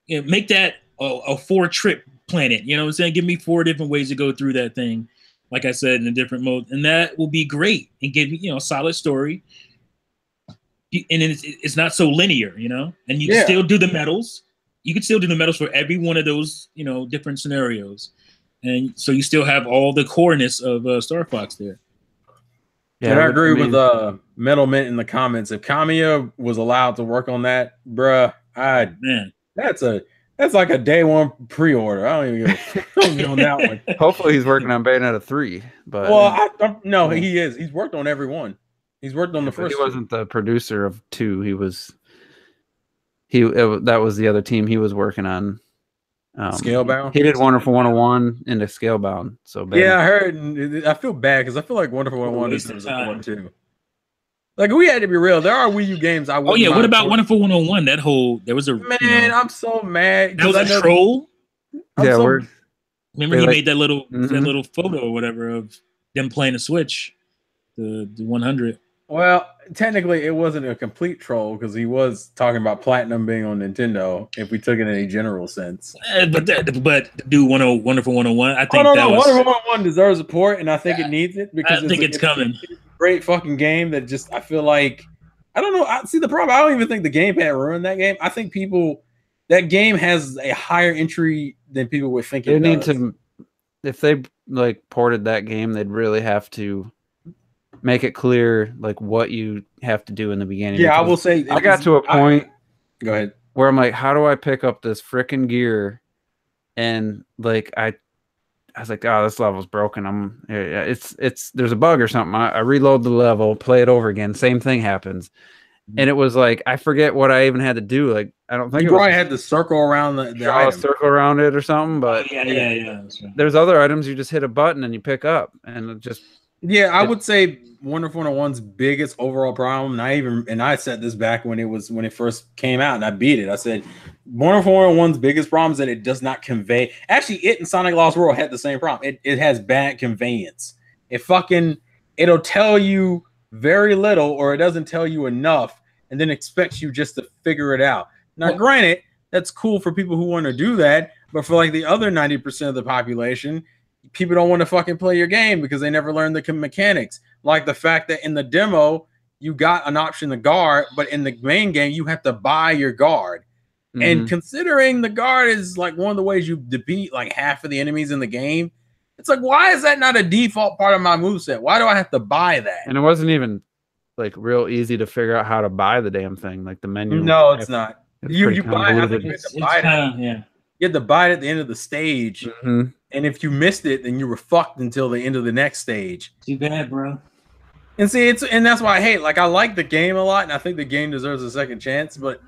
make that a 4-trip planet. You know what I'm saying? Give me 4 different ways to go through that thing. Like I said, in a different mode. And that will be great. And give me, a solid story. And it's not so linear, and you can still do the medals. You can still do the medals for every one of those, different scenarios. And so you still have all the coreness of Star Fox there. Yeah, and I agree with Metal Mint in the comments. If Kamiya was allowed to work on that, bruh, that's like a day 1 pre-order. I don't even give a on that one. Hopefully he's working on Bayonetta 3. But no, he is. He's worked on every one. He's worked on the first. He wasn't the producer of 2. That was the other team he was working on. Scalebound. He did Wonderful 101 into Scalebound. So yeah, I heard. And I feel bad because I feel like Wonderful 101 is a one too. Like, we had to be real. There are Wii U games I would. Oh yeah, what about Wonderful 101? There was a man. I'm so mad. That was a troll. Remember he made that little photo or whatever of them playing a Switch. the 100. Well, technically, it wasn't a complete troll because he was talking about Platinum being on Nintendo. If we took it in a general sense, But do Wonderful 101. I think no. was Wonderful 101 deserves support, and I think it needs it because I think it's coming. It's a great fucking game that just I feel like I don't know. I see the problem. I don't even think the gamepad ruined that game. I think that game has a higher entry than people would think. They need to, if they like ported that game, they'd really have to make it clear like what you have to do in the beginning. Yeah, I will say I got to a point. Go ahead. Where I'm like, how do I pick up this freaking gear? And like I was like, oh, this level's broken. There's a bug or something. I reload the level, play it over again. Same thing happens. And it was like, I forget what I even had to do. Like, I don't think you probably had to circle around the item. Circle around it or something. But yeah. There's other items you just hit a button and you pick up, and it just I would say Wonderful 101's biggest overall problem. And I said this back when it first came out, and I beat it. I said Wonderful 101's biggest problem is that it does not convey. Actually, it and Sonic Lost World had the same problem. It has bad conveyance. It'll tell you very little, or it doesn't tell you enough, and then expects you just to figure it out. Now, granted, that's cool for people who want to do that, but for like the other 90% of the population, people don't want to fucking play your game because they never learned the mechanics. Like the fact that in the demo, you got an option to guard, but in the main game, you have to buy your guard. Mm-hmm. And considering the guard is like one of the ways you defeat like half of the enemies in the game, it's like, why is that not a default part of my moveset? Why do I have to buy that? And it wasn't even like real easy to figure out how to buy the damn thing. Like the menu. No, it's not. You buy it. You had to buy it at the end of the stage. Mm-hmm. And if you missed it, then you were fucked until the end of the next stage. Too bad, bro. And see, and that's why I hate. Like, I like the game a lot, and I think the game deserves a second chance. But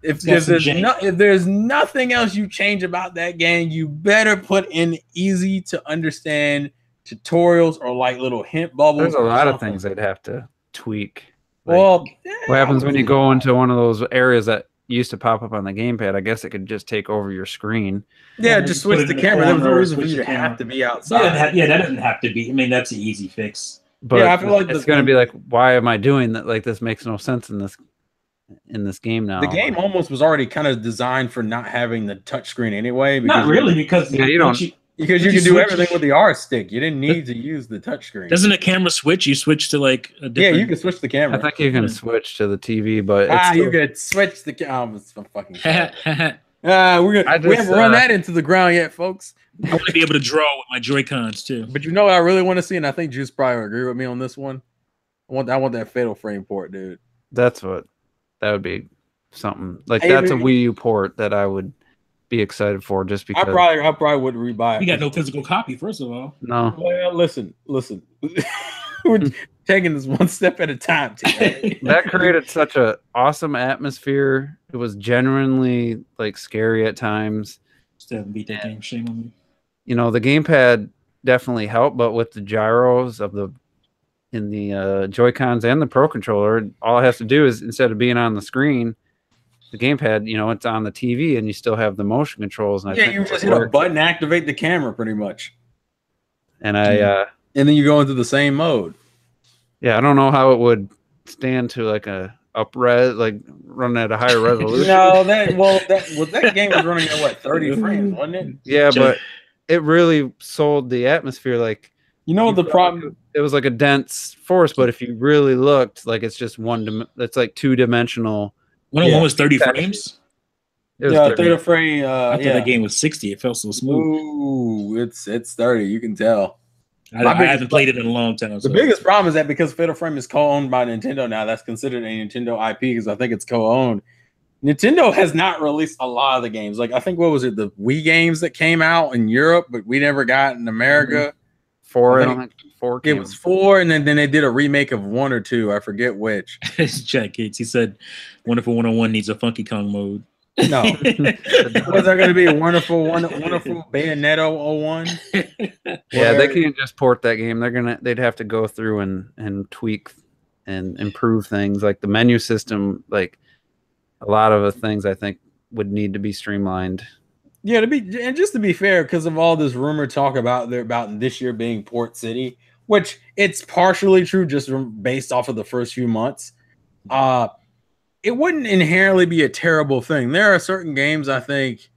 if there's nothing else you change about that game, you better put in easy to understand tutorials or like little hint bubbles. There's a lot of things they'd have to tweak. Like, well, what happens when you go into one of those areas that used to pop up on the gamepad? I guess it could just take over your screen. Yeah, just switch the camera. There's no reason for you to have to be outside. That doesn't have to be. I mean, that's an easy fix. But I feel like it's going to be like, why am I doing that? Like, this makes no sense in this game now. The game almost was already kind of designed for not having the touchscreen anyway. Not really, because you don't. Because you can do everything with the R stick. You didn't need to use the touchscreen. Doesn't a camera switch? You switch to like a different... Yeah, you can switch the camera. I think you can switch to the TV, but you could switch the camera. It's fucking. We haven't run that into the ground yet, folks. I want to be able to draw with my Joy-Cons too. But you know what I really want to see, and I think Juice probably would agree with me on this one. I want that Fatal Frame port, dude. That would be something like that's a Wii U port that I would be excited for, just because I probably would rebuy it. You got no physical copy, first of all. No. Well, listen. We're taking this one step at a time. That created such a awesome atmosphere. It was genuinely like scary at times. Still haven't beat that game. Shame on me. You know, the gamepad definitely helped, but with the gyros in the Joy-Cons and the Pro Controller, all it has to do is, instead of being on the screen, the gamepad, you know, it's on the TV, and you still have the motion controls. And you just hit a button, activate the camera, pretty much. And and then you go into the same mode. Yeah, I don't know how it would stand to like a like run at a higher resolution. No, that game was running at what, 30 frames, wasn't it? Yeah, but it really sold the atmosphere. Like, you know, the problem. It was like a dense forest, but if you really looked, like it's just it's like 2-dimensional. One was 30 frames. It was 30 frame. I thought that game was 60. It felt so smooth. Ooh, it's 30. You can tell. I haven't played it in a long time. The biggest problem is that because Fatal Frame is co-owned by Nintendo now, that's considered a Nintendo IP because I think it's co-owned. Nintendo has not released a lot of the games. Like, I think, what was it, the Wii games that came out in Europe, but we never got in America. 4. I don't think 4. It was 4, and then they did a remake of 1 or 2. I forget which. Jack Gates. He said, "Wonderful 101 needs a Funky Kong mode." No. Was there going to be a wonderful Bayonetta 01? Yeah, they can't just port that game. They'd have to go through and tweak and improve things, like the menu system. Like, a lot of the things I think would need to be streamlined. Yeah, just to be fair, because of all this rumor talk about this year being Port City, which it's partially true just based off of the first few months. It wouldn't inherently be a terrible thing. There are certain games I think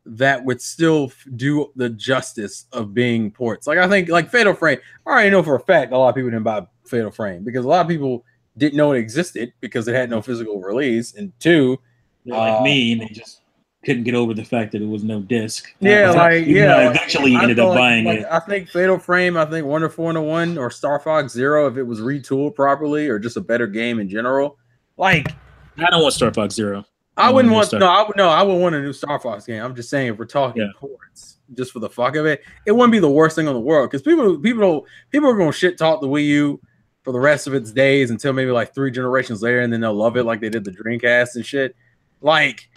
that would still do the justice of being ports. Like I think like Fatal Frame, I already know for a fact a lot of people didn't buy Fatal Frame because a lot of people didn't know it existed because it had no physical release. And two, like me, and they just couldn't get over the fact that it was no disc. Yeah, I eventually ended up buying it. I think Fatal Frame, I think Wonderful 101 or Star Fox Zero, if it was retooled properly or just a better game in general. Like I don't want Star Fox Zero. I would want a new Star Fox game. I'm just saying if we're talking ports, just for the fuck of it, it wouldn't be the worst thing in the world because people are gonna shit talk the Wii U for the rest of its days until maybe like 3 generations later, and then they'll love it like they did the Dreamcast and shit. Like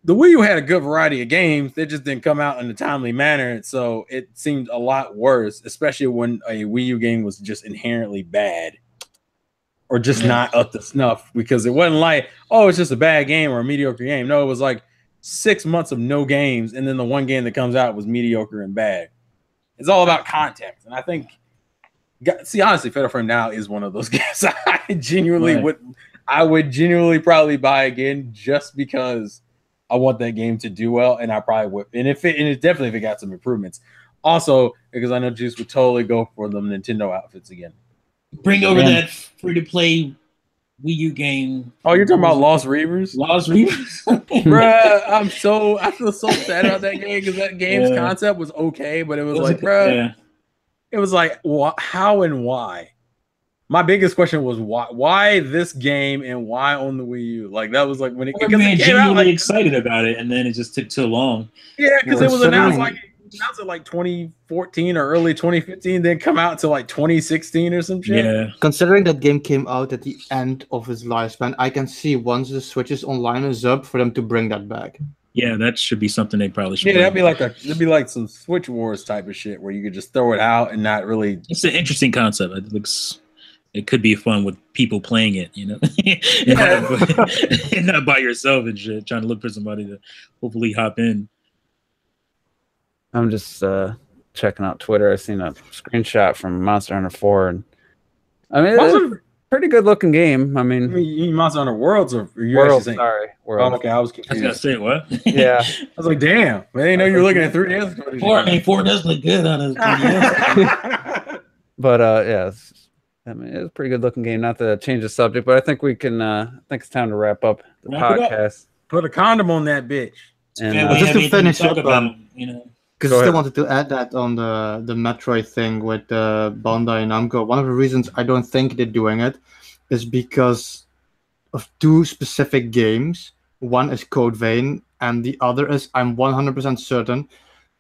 the Wii U had a good variety of games, they just didn't come out in a timely manner, so it seemed a lot worse, especially when a Wii U game was just inherently bad. Or just not up to snuff because it wasn't like, oh, it's just a bad game or a mediocre game. No, it was like 6 months of no games, and then the one game that comes out was mediocre and bad. It's all about context, and I think, honestly, Fatal Frame now is one of those games I would genuinely probably buy again just because I want that game to do well, and I probably would. And it's definitely if it got some improvements. Also, because I know Juice would totally go for the Nintendo outfits again. Bring over that free-to-play Wii U game. Oh, you're talking about Lost Reavers? Lost Reavers? Bruh, I feel so sad about that game because that game's concept was okay, but it was like, bruh, it was like, how and why? My biggest question was why this game and why on the Wii U? Like that was like when it came out, like, excited about it, and then it just took too long. Yeah, because it was announced in like 2014 or early 2015, then come out to like 2016 or some shit. Yeah. Considering that game came out at the end of its lifespan, I can see once the Switch's online is up for them to bring that back. Yeah, that should be something they probably should. Yeah, it'd be like some Switch Wars type of shit where you could just throw it out and not really. It's an interesting concept. It could be fun with people playing it, you know, and not by yourself and shit, trying to look for somebody to hopefully hop in. I'm just checking out Twitter. I seen a screenshot from Monster Hunter 4, and I mean, it's a pretty good looking game. I mean, you mean Monster Hunter Worlds or Worlds? Sorry, Worlds. Oh, okay, I was confused. I was gonna say what? Yeah, I was like, damn, I didn't know you were looking at 3DS. 4 does look good on a 3DS. But yeah, it's a pretty good looking game. Not to change the subject, but I think we can. I think it's time to wrap up the podcast. Put a condom on that bitch. And just to finish up, you know. Because I still wanted to add that on the Metroid thing with Bandai Namco. One of the reasons I don't think they're doing it is because of 2 specific games. One is Code Vein, and the other is, I'm 100% certain,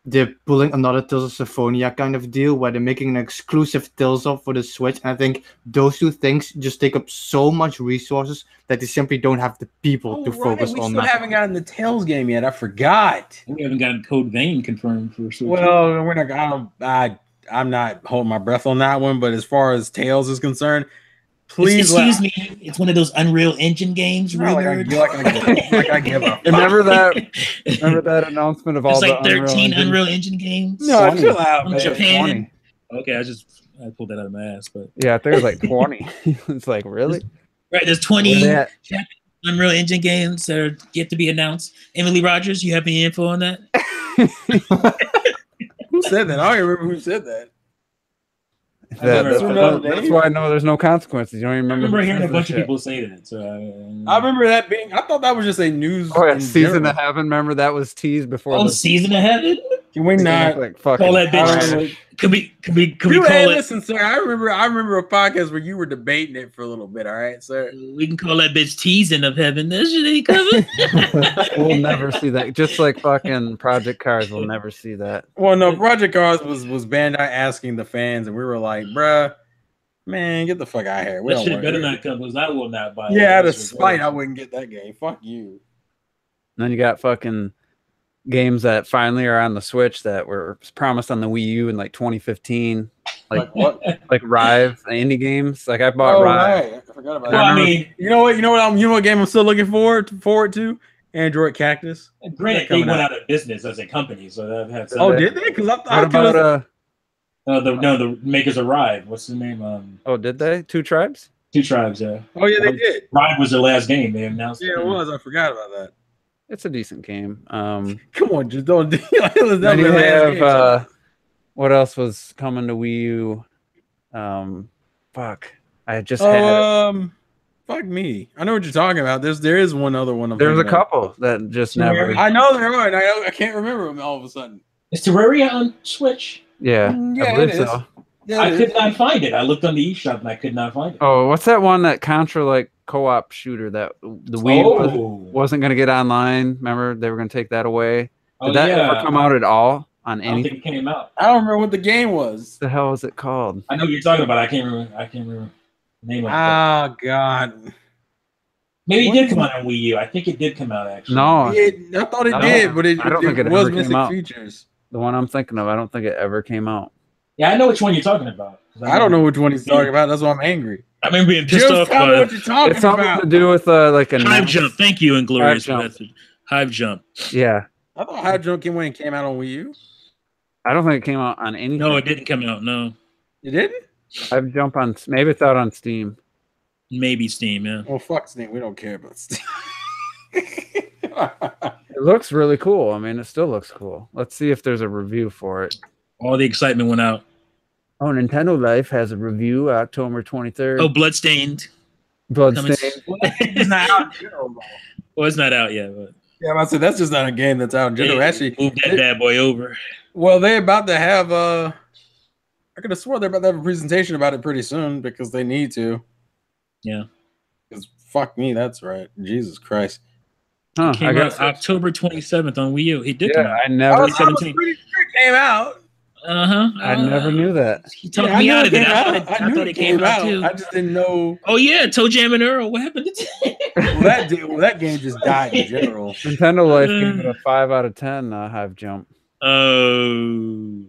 they're pulling another Tales of Symphonia kind of deal where they're making an exclusive Tales of for the Switch. And I think those 2 things just take up so much resources that they simply don't have the people to focus on that. We haven't gotten the Tales game yet. I forgot. We haven't gotten Code Vein confirmed for Switch. Well, I'm not holding my breath on that one. But as far as Tales is concerned, please excuse me. It's one of those Unreal Engine games. I give up. Remember that announcement of all the like 13 Unreal Engine games? No, chill out, man. Japan. 20. Okay, I pulled that out of my ass, but yeah, I think it was like 20. It's like, really? Right, there's 20 Unreal Engine games that are yet to be announced. Emily Rogers, you have any info on that? Who said that? I don't remember who said that. That's why I know there's no consequences. You don't even remember. I remember hearing a bunch of people say that. So I remember that being. I thought that was just a news. Oh yeah, Season of Heaven. Remember that was teased before. Oh, Season of Heaven. Can we not call that bitch? Can we call it? Listen, sir. I remember a podcast where you were debating it for a little bit. All right, sir. We can call that bitch Teasing of Heaven. That shit ain't coming. We'll never see that. Just like fucking Project Cars, we'll never see that. Well, no, Project Cars was Bandai asking the fans, and we were like, bruh, man, get the fuck out of here. That shit better not come, because I will not buy it. Yeah, out of spite, I wouldn't get that game. Fuck you. And then you got fucking games that finally are on the Switch that were promised on the Wii U in like 2015. Like what? Like Rive, indie games. Like I bought Rive. Right. I forgot about that. Well, I mean, you know what game I'm still looking forward to? Android Cactus. Granted, they went out of business as a company, so that had. Oh, did they? Because I thought. The makers arrived. What's the name? Oh, did they? Two Tribes? Two Tribes. Yeah. Oh yeah, they did. Rive was their last game. They announced. Yeah, it was. I forgot about that. It's a decent game. Come on, just don't. Then you have what else was coming to Wii U? Fuck, I just had it. Fuck me. I know what you're talking about. There is one other one. There's a couple that just never. I know there are. I can't remember them all of a sudden. Is Terraria on Switch? Yeah, yeah, I believe it so. is. Yeah, I could not find it. I looked on the eShop and I could not find it. Oh, what's that one that Contra like co-op shooter that the Wii wasn't going to get online? Remember they were going to take that away. Did that ever come out at all on anything? I don't think it came out. I don't remember what the game was. What the hell is it called? I know what you're talking about. I can't remember the name of it. Oh God. Maybe it did come out on Wii U. I think it did come out actually. No, I thought it did, but I don't think it was ever missing came out. features. The one I'm thinking of, I don't think it ever came out. Yeah, I know which one you're talking about. I don't know which one he's talking about. That's why I'm angry. I remember being pissed off. Tell me what you're talking It's something about. to do with like a Hive Jump. Thank you, Inglorious Hive Jump. Method. Hive Jump. Yeah, I thought Hive Jump came out on Wii U. I don't think it came out on anything. No, it didn't come out. No, It didn't? Hive Jump on maybe it's out on Steam. maybe Steam. Yeah. Well, fuck Steam. We don't care about Steam. It looks really cool. I mean, it still looks cool. Let's see if there's a review for it. All the excitement went out. Oh, Nintendo Life has a review October 23rd. Oh, Bloodstained. Bloodstained. It's not out in general. Well, it's not out yet, but Yeah, I said that's just not a game that's out in general. Actually, move that bad boy over. well, they're about to have I could have swore they're about to have a presentation about it pretty soon because they need to. Yeah. Because fuck me, that's right. Jesus Christ. Huh, It came out October 27th on Wii U. It did come out. I never. I was pretty sure it came out. I never knew that. He talked me out of it. I knew thought it came out too. I just didn't know. Oh yeah, Toe Jam and Earl. What happened to That game just died in general. Nintendo Life gave it a 5 out of 10. Hive Jump. Oh.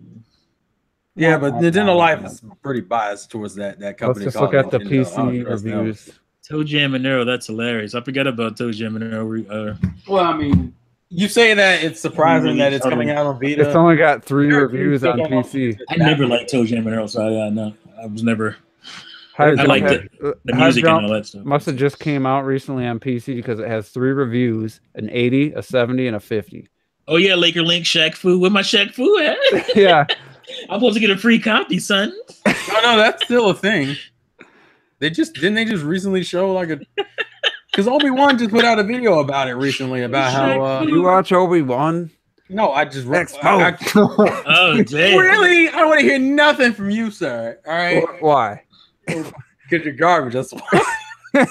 Yeah, but Nintendo Life is pretty biased towards that company. Let's just look at the Nintendo. PC reviews. Toe Jam and Earl. That's hilarious. I forgot about Toe Jam and Earl. Well, I mean, you say that it's surprising that it's coming out on Vita. It's only got 3 reviews on PC. I never liked Toe Jam and Earl, so I was never. I liked the music and all that stuff. Must have just came out recently on PC because it has 3 reviews: an 80, a 70, and a 50. Oh yeah, Laker Link, Shaq Fu. Where my Shaq Fu at? Yeah, I'm supposed to get a free copy, son. No, that's still a thing. Didn't they just recently show like a? Because Obi-Wan just put out a video about it recently about how you watch Obi-Wan. No, I just oh damn! Really, I don't want to hear nothing from you, sir. All right, Why? Because you're garbage. That's why.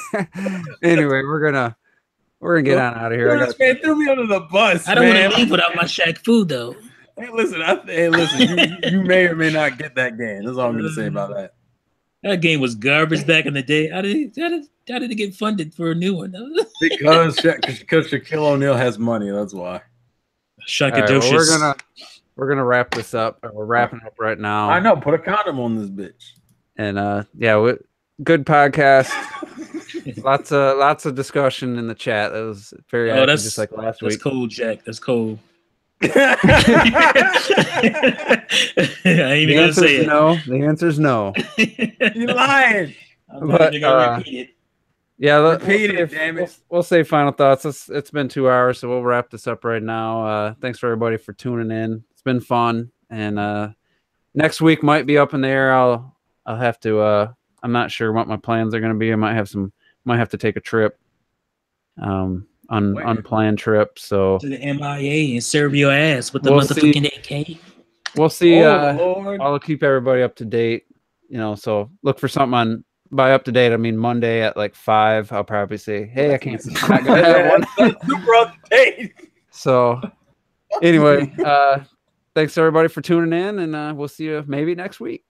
Anyway, we're gonna get on out of here. This man threw me under the bus. I don't want to leave without my Shaq Fu though. Hey, listen. You may or may not get that game. That's all I'm gonna say about that. That game was garbage back in the day. How did it get funded for a new one? Because Shaquille O'Neal has money. That's why. Shakadocious. Well, we're gonna wrap this up. We're wrapping up right now. I know. Put a condom on this bitch. And good podcast. lots of discussion in the chat. That was very active, just like last week. That's cold, Jack. That's cold. I ain't even gonna say it. No, the answer's no. You're lying. But repeat it. Yeah, damn it. We'll say final thoughts. It's been 2 hours, so we'll wrap this up right now. Thanks for everybody for tuning in. It's been fun, and next week might be up in the air. I'll have to. I'm not sure what my plans are going to be. I might have to take a trip. Unplanned trip. So to the MIA and serve your ass with the motherfucking AK. We'll see. I'll keep everybody up to date. So look for something by up to date. I mean Monday at like 5. I'll probably say, hey, I can't. I'm not gonna have one. Super up to date. So anyway, thanks everybody for tuning in, and we'll see you maybe next week.